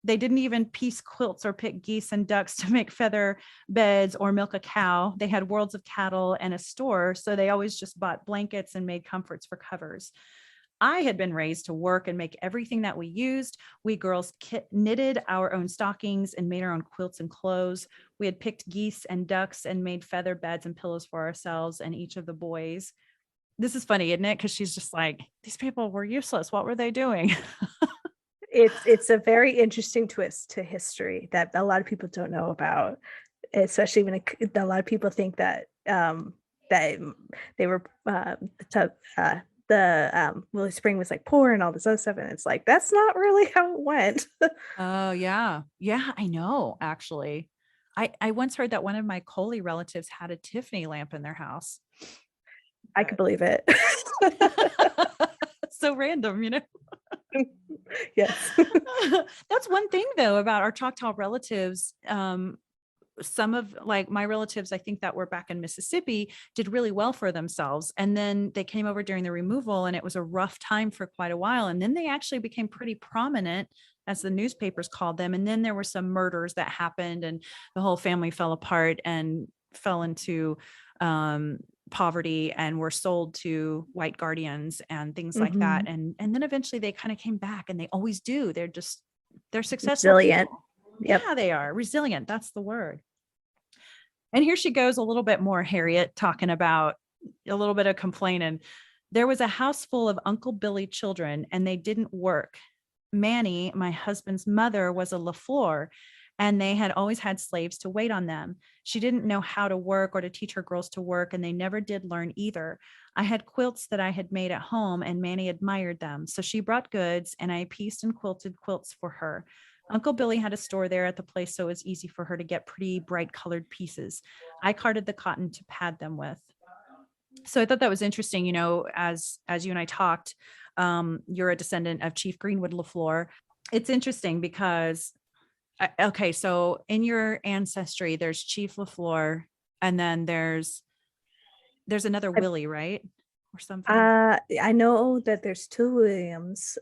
They didn't even piece quilts or pick geese and ducks to make feather beds or milk a cow. They had worlds of cattle and a store, so they always just bought blankets and made comforts for covers. I had been raised to work and make everything that we used. We girls knitted our own stockings and made our own quilts and clothes. We had picked geese and ducks and made feather beds and pillows for ourselves and each of the boys. This is funny, isn't it? Because she's just like, these people were useless. What were they doing? It's a very interesting twist to history that a lot of people don't know about, especially when a lot of people think that that they were Willie Spring was like poor and all this other stuff, and it's like that's not really how it went. Oh yeah, I know. Actually, I once heard that one of my Coley relatives had a Tiffany lamp in their house. I could believe it. So random, Yes. That's one thing though about our Choctaw relatives. Some of like my relatives, I think that were back in Mississippi, did really well for themselves. And then they came over during the removal, and it was a rough time for quite a while. And then they actually became pretty prominent, as the newspapers called them. And then there were some murders that happened, and the whole family fell apart and fell into poverty and were sold to white guardians and things like that. And then eventually they kind of came back, and they always do. They're successful. Resilient. People. Yep. Yeah, they are resilient. That's the word. And here she goes a little bit more, Harriet, talking about a little bit of complaining. There was a house full of Uncle Billy children and they didn't work. Manny, my husband's mother, was a LaFleur and they had always had slaves to wait on them. She didn't know how to work or to teach her girls to work, and they never did learn either. I had quilts that I had made at home and Manny admired them. So she brought goods and I pieced and quilted quilts for her. Uncle Billy had a store there at the place, so it was easy for her to get pretty bright colored pieces. I carded the cotton to pad them with. So I thought that was interesting, as you and I talked, you're a descendant of Chief Greenwood LaFleur. It's interesting because, okay, so in your ancestry, there's Chief LaFleur, and then there's another Willie, right? Or something. I know that there's two Williams.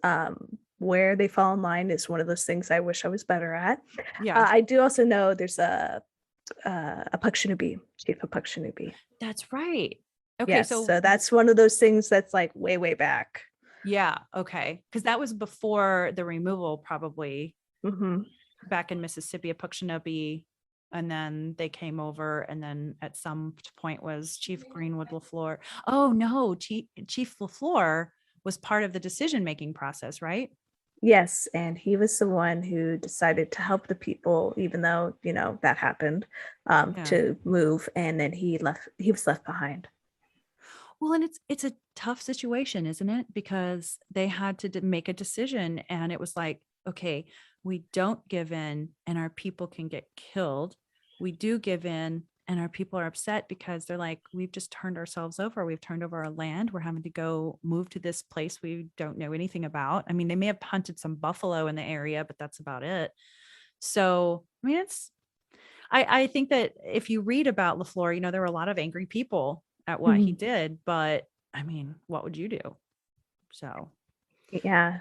Where they fall in line is one of those things I wish I was better at. Yeah. I do also know there's a Puxunabi, Chief of Puxunabi. That's right. Okay, Yes, so that's one of those things that's like way, way back. Yeah. Okay. Because that was before the removal, probably Mm-hmm. back in Mississippi, a Puxunabi, and then they came over, and then at some point was Chief Greenwood LaFleur. Oh no, Chief LaFleur was part of the decision-making process, right? Yes, and he was the one who decided to help the people, even though, that happened, Yeah. to move, and then he was left behind. Well, and it's a tough situation, isn't it? Because they had to make a decision, and it was like, okay, we don't give in and our people can get killed. We do give in and our people are upset because they're like, we've just turned ourselves over. We've turned over our land. We're having to go move to this place we don't know anything about. I mean, they may have hunted some buffalo in the area, but that's about it. So, I mean, I think that if you read about LaFleur, there were a lot of angry people at what he did, but I mean, what would you do? So, yeah.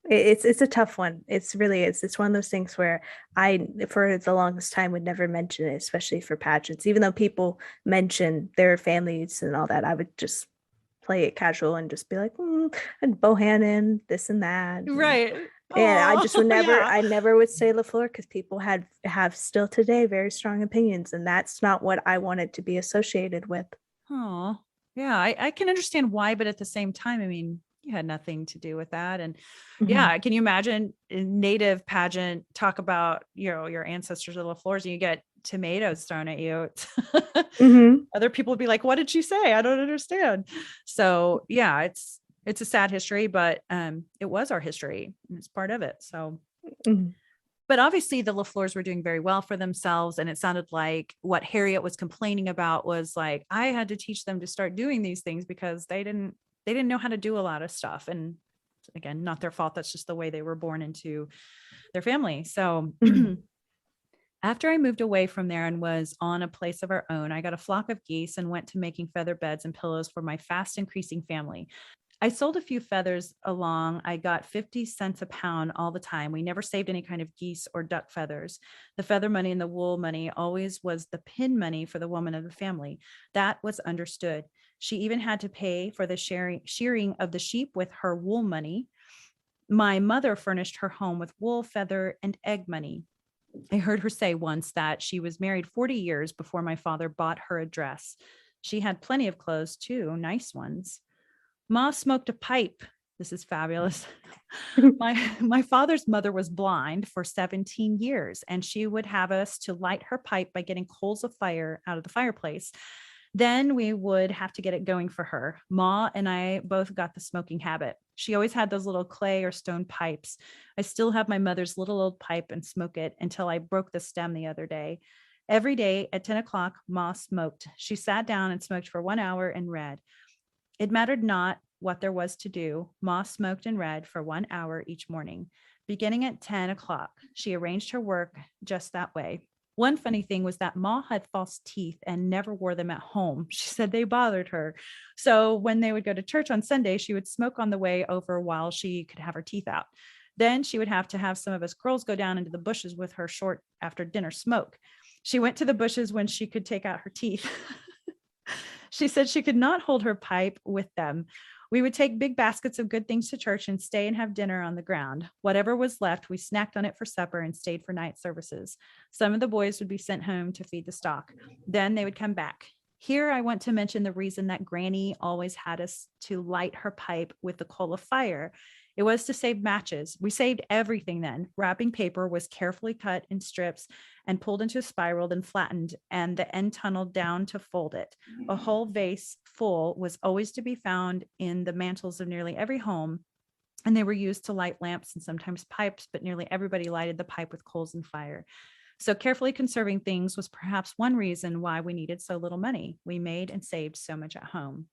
It's a tough one. It's really is. It's one of those things where I, for the longest time, would never mention it, especially for pageants. Even though people mention their families and all that, I would just play it casual and just be like, and Bohannon, this and that. right. And I just would never, Yeah. I never would say LaFleur because people have still today very strong opinions, and that's not what I wanted to be associated with. Oh, yeah. I can understand why, but at the same time, I mean, you had nothing to do with that. And yeah, can you imagine a native pageant talk about, your ancestors are LaFleurs and you get tomatoes thrown at you? Other people would be like, what did she say? I don't understand. So yeah, it's a sad history, but it was our history. It's part of it. So but obviously the LaFleurs were doing very well for themselves. And it sounded like what Harriet was complaining about was like, I had to teach them to start doing these things because they didn't know how to do a lot of stuff. And again, not their fault. That's just the way they were born into their family. So after I moved away from there and was on a place of our own, I got a flock of geese and went to making feather beds and pillows for my fast increasing family. I sold a few feathers along. I got 50 cents a pound all the time. We never saved any kind of geese or duck feathers. The feather money and the wool money always was the pin money for the woman of the family. That was understood. She even had to pay for the shearing of the sheep with her wool money. My mother furnished her home with wool, feather, and egg money. I heard her say once that she was married 40 years before my father bought her a dress. She had plenty of clothes too, nice ones. Ma smoked a pipe. This is fabulous. My father's mother was blind for 17 years, and she would have us to light her pipe by getting coals of fire out of the fireplace. Then we would have to get it going for her. Ma and I both got the smoking habit. She always had those little clay or stone pipes. I still have my mother's little old pipe and smoke it until I broke the stem the other day. Every day at 10 o'clock, Ma smoked. She sat down and smoked for 1 hour and read. It mattered not what there was to do. Ma smoked and read for 1 hour each morning. Beginning at 10 o'clock, she arranged her work just that way. One funny thing was that Ma had false teeth and never wore them at home. She said they bothered her. So when they would go to church on Sunday, she would smoke on the way over while she could have her teeth out. Then she would have to have some of us girls go down into the bushes with her short after dinner smoke. She went to the bushes when she could take out her teeth. She said she could not hold her pipe with them. We would take big baskets of good things to church and stay and have dinner on the ground. Whatever was left, we snacked on it for supper and stayed for night services. Some of the boys would be sent home to feed the stock. Then they would come back. Here, I want to mention the reason that Granny always had us to light her pipe with the coal of fire. It was to save matches. We saved everything then. Wrapping paper was carefully cut in strips and pulled into a spiral, then flattened, and the end tunneled down to fold it. A whole vase full was always to be found in the mantles of nearly every home, and they were used to light lamps and sometimes pipes, but nearly everybody lighted the pipe with coals and fire. So carefully conserving things was perhaps one reason why we needed so little money. We made and saved so much at home.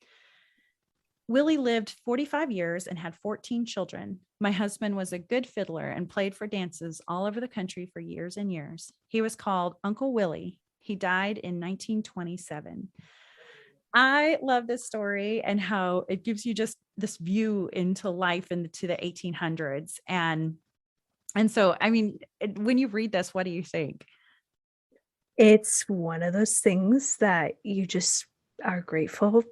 Willie lived 45 years and had 14 children. My husband was a good fiddler and played for dances all over the country for years and years. He was called Uncle Willie. He died in 1927. I love this story and how it gives you just this view into life into the 1800s. And so, I mean, when you read this, what do you think? It's one of those things that you just are grateful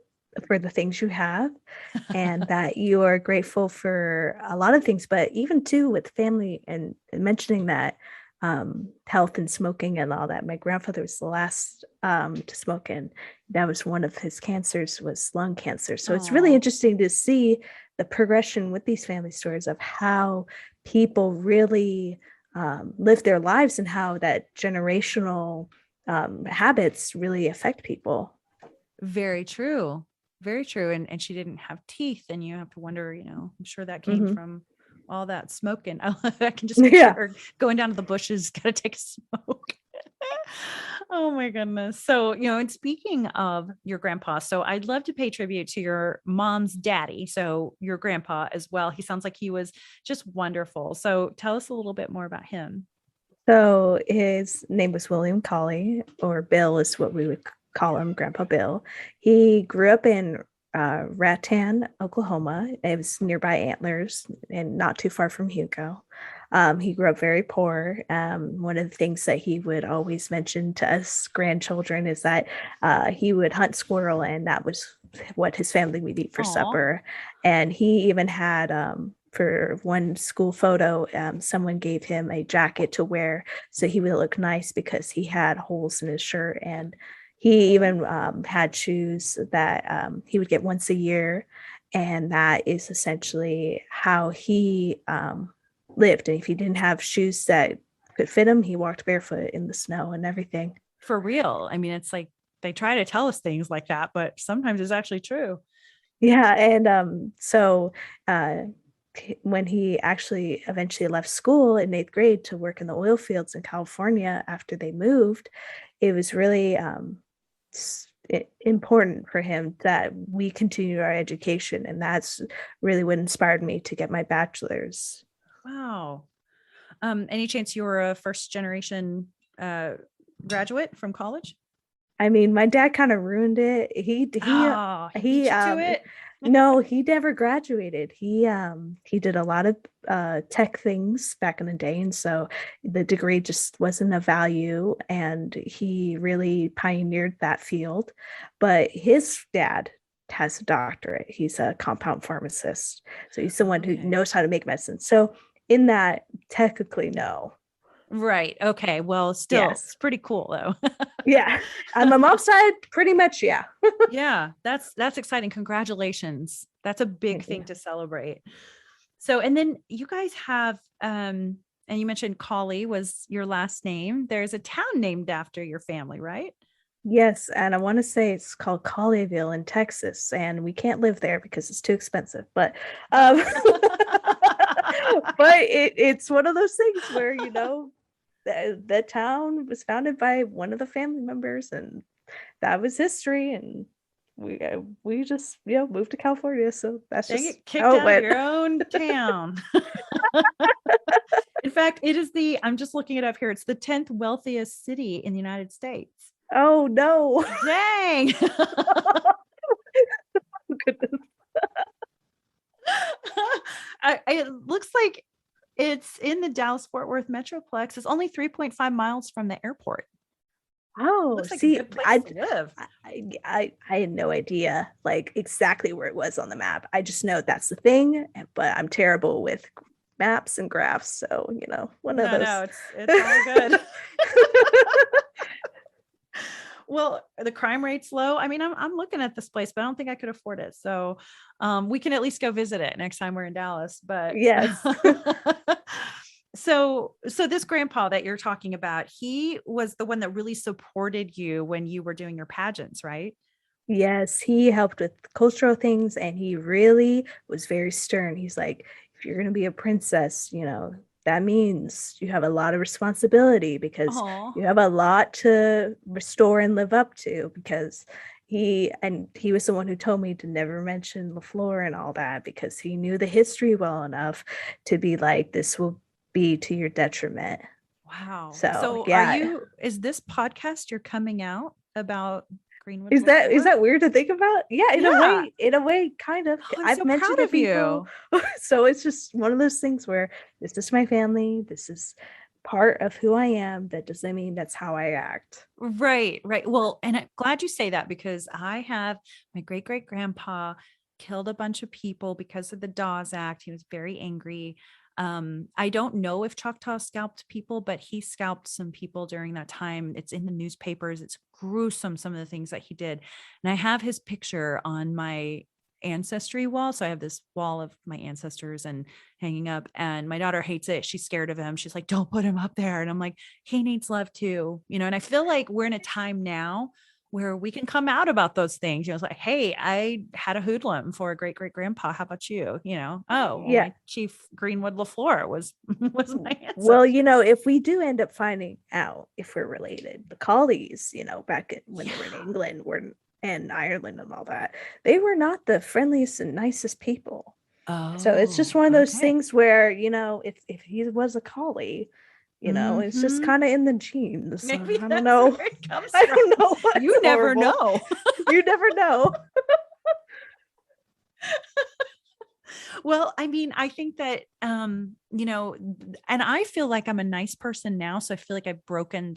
for the things you have and that you are grateful for a lot of things, but even too with family and mentioning that health and smoking and all that. My grandfather was the last to smoke, and that was one of his cancers was lung cancer. So it's really Aw. interesting to see the progression with these family stories of how people really live their lives and how that generational habits really affect people. Very true. Very true. And she didn't have teeth, and you have to wonder, I'm sure that came Mhm. from all that smoking. I can just picture Yeah. her going down to the bushes, gotta take a smoke. Oh my goodness. So, and speaking of your grandpa, so I'd love to pay tribute to your mom's daddy. So your grandpa as well. He sounds like he was just wonderful. So tell us a little bit more about him. So his name was William Colley, or Bill is what we would call him, Grandpa Bill. He grew up in Rattan, Oklahoma. It was nearby Antlers and not too far from Hugo. He grew up very poor. One of the things that he would always mention to us grandchildren is that he would hunt squirrel, and that was what his family would eat for Aw. supper. And he even had for one school photo, someone gave him a jacket to wear so he would look nice because he had holes in his shirt. And he even had shoes that he would get once a year. And that is essentially how he lived. And if he didn't have shoes that could fit him, he walked barefoot in the snow and everything. For real. I mean, it's like they try to tell us things like that, but sometimes it's actually true. Yeah. And so when he actually eventually left school in 8th grade to work in the oil fields in California after they moved, it was really important for him that we continue our education. And that's really what inspired me to get my bachelor's. Wow. Any chance you were a first generation graduate from college? I mean, my dad kind of ruined it. He Oh, he beat he you to it. no, he never graduated. He did a lot of tech things back in the day, and so the degree just wasn't of value, and he really pioneered that field. But his dad has a doctorate. He's a compound pharmacist. So he's someone who Okay. knows how to make medicine. So in that, technically no. Right. Okay. Well, still, Yes. it's pretty cool though. Yeah. On my mom's side, pretty much, yeah. Yeah, that's exciting. Congratulations. That's a big Thank thing you. to celebrate. So, and then you guys have and you mentioned Colley was your last name. There's a town named after your family, right? Yes, and I want to say it's called Colleyville in Texas, and we can't live there because it's too expensive. But but it's one of those things where that town was founded by one of the family members, and that was history. And we just moved to California, so that's They just get kicked how it out of went. your own town. In fact, I'm just looking it up here. It's the 10th wealthiest city in the United States. Oh no. Dang. Goodness. It looks like it's in the Dallas Fort Worth Metroplex. It's only 3.5 miles from the airport. Oh, Looks like a see, good place to live. I had no idea like exactly where it was on the map. I just know that's the thing, but I'm terrible with maps and graphs. So, one of No, those. no, it's all good. Well, the crime rate's low. I mean, I'm looking at this place, but I don't think I could afford it. So we can at least go visit it next time we're in Dallas. But Yes. so this grandpa that you're talking about, he was the one that really supported you when you were doing your pageants, right? Yes, he helped with cultural things and he really was very stern. He's like, if you're going to be a princess, that means you have a lot of responsibility because Oh, you have a lot to restore and live up to because he was the one who told me to never mention LaFleur and all that because he knew the history well enough to be like, this will be to your detriment. wow. So So yeah. is this podcast you're coming out about Greenwood Is LaFleur? that weird to think about? Yeah, Yeah. in a way, kind of. Oh, I'm I've so proud mentioned to of people. you. So it's just one of those things where this is my family. This is part of who I am. That doesn't mean that's how I act. Right, right. Well, and I'm glad you say that because I have my great great grandpa killed a bunch of people because of the Dawes Act. He was very angry. I don't know if Choctaw scalped people, but he scalped some people during that time. It's in the newspapers. It's gruesome, some of the things that he did. And I have his picture on my ancestry wall. So I have this wall of my ancestors and hanging up. And my daughter hates it. She's scared of him. She's like, don't put him up there. And I'm like, he needs love too, and I feel like we're in a time now where we can come out about those things. It's like, hey, I had a hoodlum for a great great grandpa. How about you? Oh, well, Yeah. my chief Greenwood LaFleur was was my ancestor. Well, if we do end up finding out if we're related, the Collies, when they were in Yeah. England, were and Ireland and all that, they were not the friendliest and nicest people. So it's just Oh, one of those okay. things where, if he was a collie, it's just Mhm. kind of in the genes. Maybe I don't that's where know. it comes I from. don't know what's You never horrible. know. You never know. Well, I mean, I think that, and I feel like I'm a nice person now. So I feel like I've broken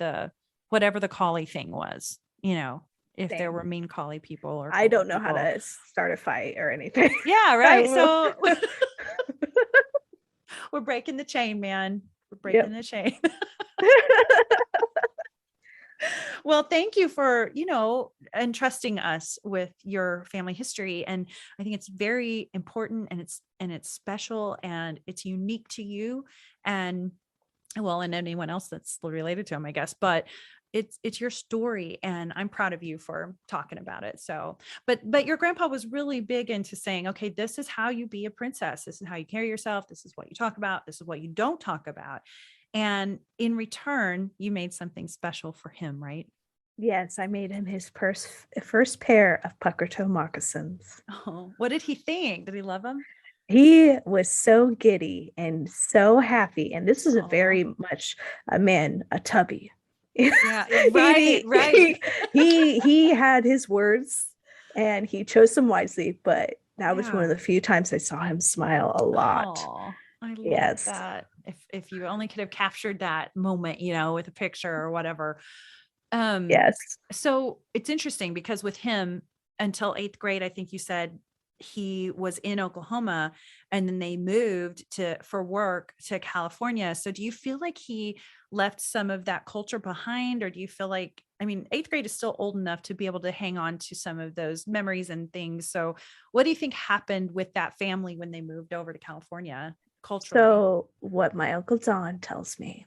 whatever the collie thing was, if there Same. were mean collie people or I collie don't know how people. to start a fight or anything. Yeah, I right. will. So we're breaking the chain, man. We're breaking Yep. the chain. Well, thank you for, entrusting us with your family history. And I think it's very important and it's special and it's unique to you and well, and anyone else that's related to him, I guess, but it's your story and I'm proud of you for talking about it. So, but your grandpa was really big into saying, okay, this is how you be a princess. This is how you carry yourself. This is what you talk about. This is what you don't talk about. And in return, you made something special for him, right? Yes, I made him his first pair of pucker toe moccasins. Oh, what did he think? Did he love him? He was so giddy and so happy. And this is a Oh, very much a tubby. yeah, right, he, right. he had his words and he chose them wisely, but that was one of Yeah. the few times I saw him smile a lot. Oh, I love Yes. that. If you only could have captured that moment, with a picture or whatever. Yes. So it's interesting because with him until 8th grade, I think you said he was in Oklahoma and then they moved for work to California. So do you feel like he left some of that culture behind, or do you feel like, I mean, 8th grade is still old enough to be able to hang on to some of those memories and things. So what do you think happened with that family when they moved over to California culturally? So, what my Uncle Don tells me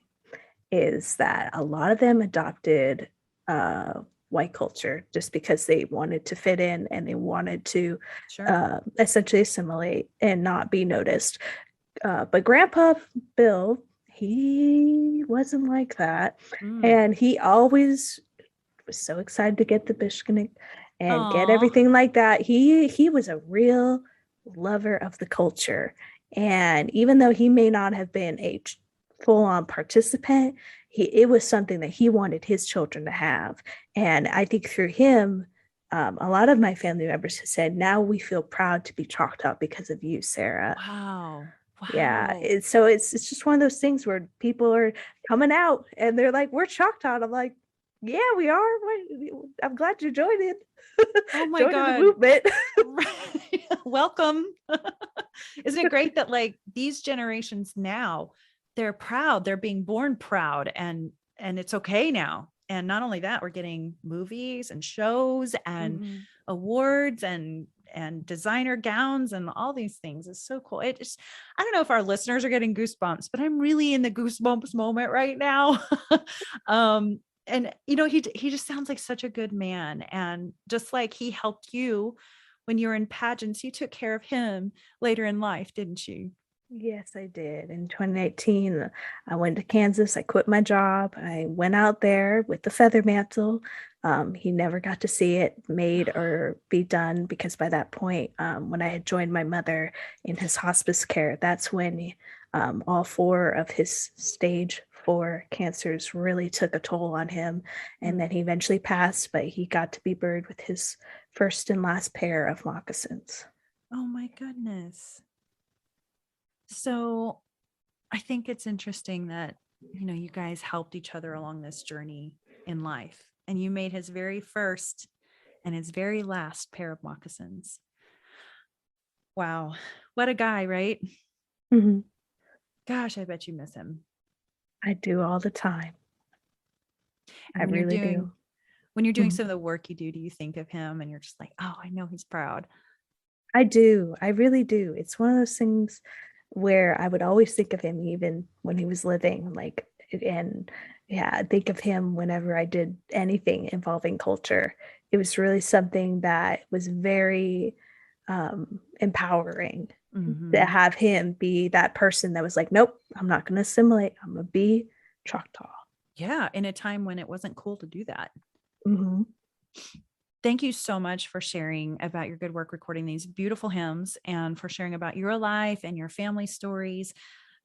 is that a lot of them adopted uh, white culture just because they wanted to fit in and they wanted to Sure. essentially assimilate and not be noticed. But Grandpa Bill, he wasn't like that. Mm. And he always was so excited to get the Bishknik and get Aw. everything like that. He was a real lover of the culture. And even though he may not have been a full-on participant, it was something that he wanted his children to have. And I think through him, a lot of my family members have said, now we feel proud to be Choctaw because of you, Sarah. Wow. Yeah. Wow. It's just one of those things where people are coming out and they're like, we're Choctaw. And I'm like, Yeah, we are. I'm glad you joined it. Oh my Joining the God. movement. Right. Welcome. Isn't it great that like these generations now, they're proud, they're being born proud, and it's okay now. And not only that, we're getting movies and shows and Mhm. awards and designer gowns and all these things. It's so cool. It just, I don't know if our listeners are getting goosebumps, but I'm really in the goosebumps moment right now. And he just sounds like such a good man, and just like he helped you when you were in pageants, you took care of him later in life, didn't you? Yes, I did. In 2018, I went to Kansas. I quit my job. I went out there with the feather mantle. He never got to see it made or be done because by that point, when I had joined my mother in his hospice care, that's when all four of his stage 4 cancers really took a toll on him. And then he eventually passed, but he got to be buried with his first and last pair of moccasins. Oh my goodness. So I think it's interesting that, you guys helped each other along this journey in life, and you made his very first and his very last pair of moccasins. Wow. What a guy, right? Mhm. Gosh, I bet you miss him. I do all the time. And I really do. when you're doing Mhm. some of the work you do you think of him and you're just like, oh, I know he's proud? I do. I really do. It's one of those things where I would always think of him even when he was living, like, and yeah, I think of him whenever I did anything involving culture. It was really something that was very empowering to Mhm. have him be that person that was like, nope, I'm not going to assimilate. I'm going to be Choctaw. Yeah, in a time when it wasn't cool to do that. Hmm. Thank you so much for sharing about your good work recording these beautiful hymns and for sharing about your life and your family stories.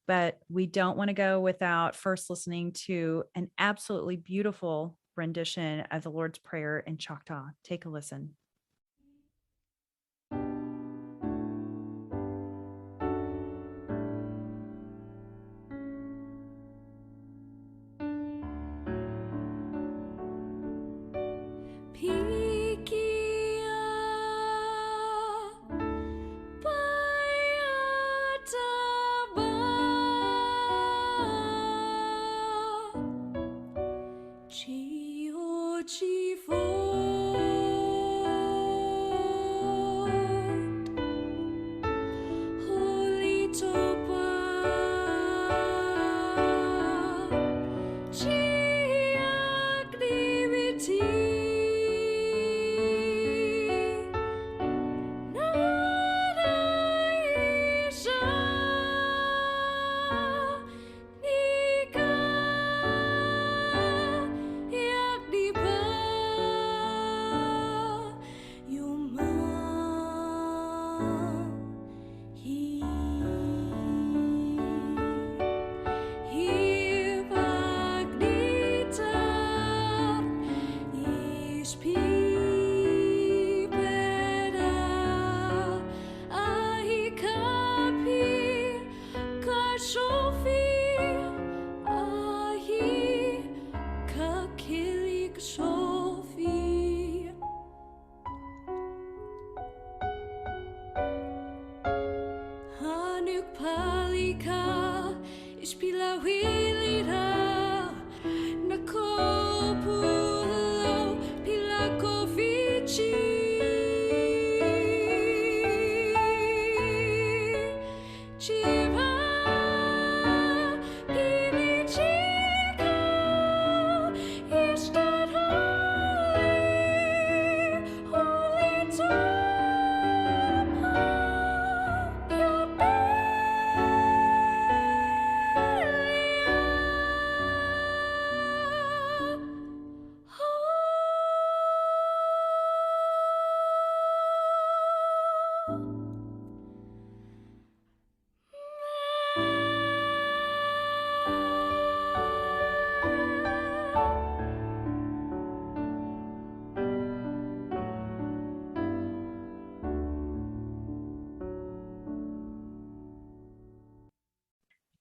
But we don't want to go without first listening to an absolutely beautiful rendition of the Lord's Prayer in Choctaw. Take a listen. Pikia Bayataba Chio Chifort Holy Topa Chiactivity Naraisha Nika Yakdipa Yuma He Hivagnita Ispipeda Ahikapi Kashofi Ahi Kakilik Sofi Hanuk Palika Ispila Wilira Nakopulo Pilakovici Chiva Pilichika Istad Holy Topa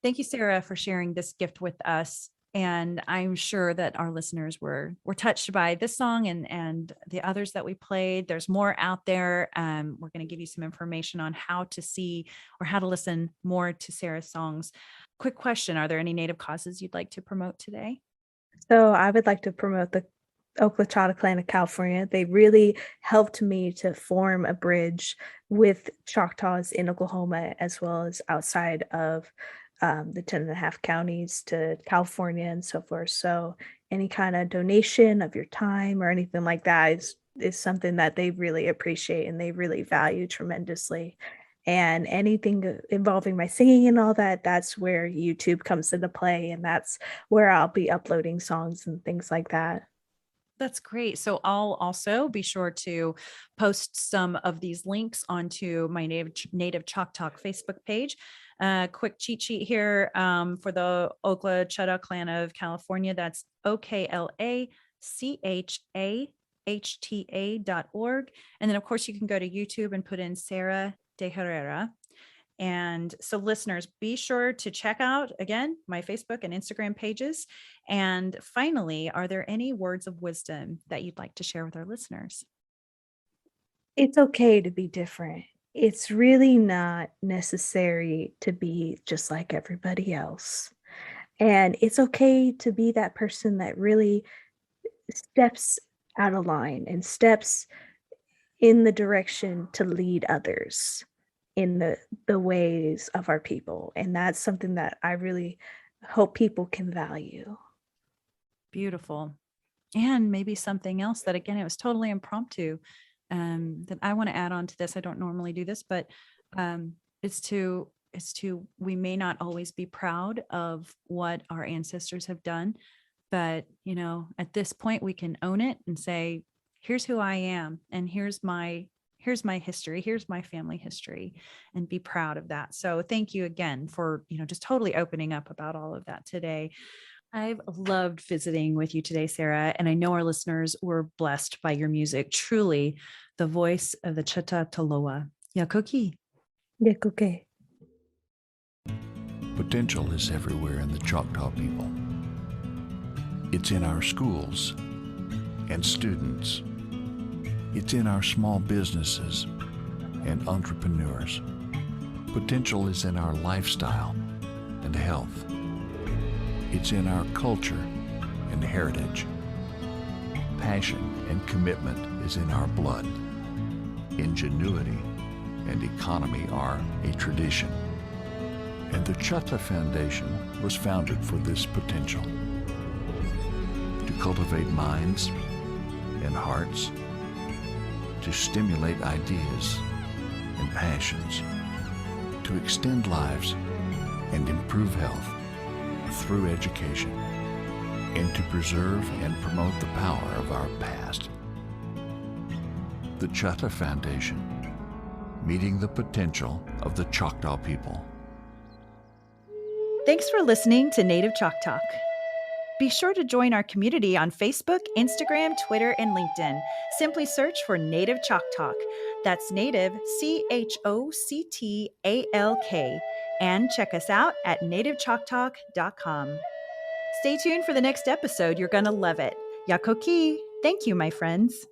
Thank you, Sarah, for sharing this gift with us. And I'm sure that our listeners were touched by this song and the others that we played. There's more out there. We're going to give you some information on how to see or how to listen more to Sarah's songs. Quick question: are there any Native causes you'd like to promote today? So I would like to promote the Okla Chahta Clan of California. They really helped me to form a bridge with Choctaws in Oklahoma, as well as outside of the 10 and a half counties to California and so forth. So any kind of donation of your time or anything like that is something that they really appreciate and they really value tremendously. And anything involving my singing and all that, that's where YouTube comes into play. And that's where I'll be uploading songs and things like that. That's great. So I'll also be sure to post some of these links onto my Native Chalk Talk Facebook page. Quick cheat sheet here for the Okla Chahta Clan of California. That's OKLACHAHTA.org. And then, of course, you can go to YouTube and put in Sarah de Herrera. And so, listeners, be sure to check out again my Facebook and Instagram pages. And finally, are there any words of wisdom that you'd like to share with our listeners? It's okay to be different. It's really not necessary to be just like everybody else. And it's okay to be that person that really steps out of line and steps in the direction to lead others in the ways of our people. And that's something that I really hope people can value. Beautiful. And maybe something else that, again, it was totally impromptu, that I want to add on to this. I don't normally do this, but it's to we may not always be proud of what our ancestors have done, but at this point we can own it and say, here's who I am, and here's my history, here's my family history, and be proud of that. So thank you again for just totally opening up about all of that today. I've loved visiting with you today, Sarah, and I know our listeners were blessed by your music. Truly, the voice of the Chahta Taloa. Yakoki. Yekuke. Potential is everywhere in the Choctaw people. It's in our schools and students. It's in our small businesses and entrepreneurs. Potential is in our lifestyle and health. It's in our culture and heritage. Passion and commitment is in our blood. Ingenuity and economy are a tradition. And the Chahta Foundation was founded for this potential: to cultivate minds and hearts, to stimulate ideas and passions, to extend lives and improve health through education, and to preserve and promote the power of our past. The Chahta Foundation, meeting the potential of the Choctaw people. Thanks for listening to Native Chalk Talk. Be sure to join our community on Facebook, Instagram, Twitter, and LinkedIn. Simply search for Native Chalk Talk. That's Native, CHOCTALK. And check us out at nativechalktalk.com. Stay tuned for the next episode. You're going to love it. Yakoki. Thank you, my friends.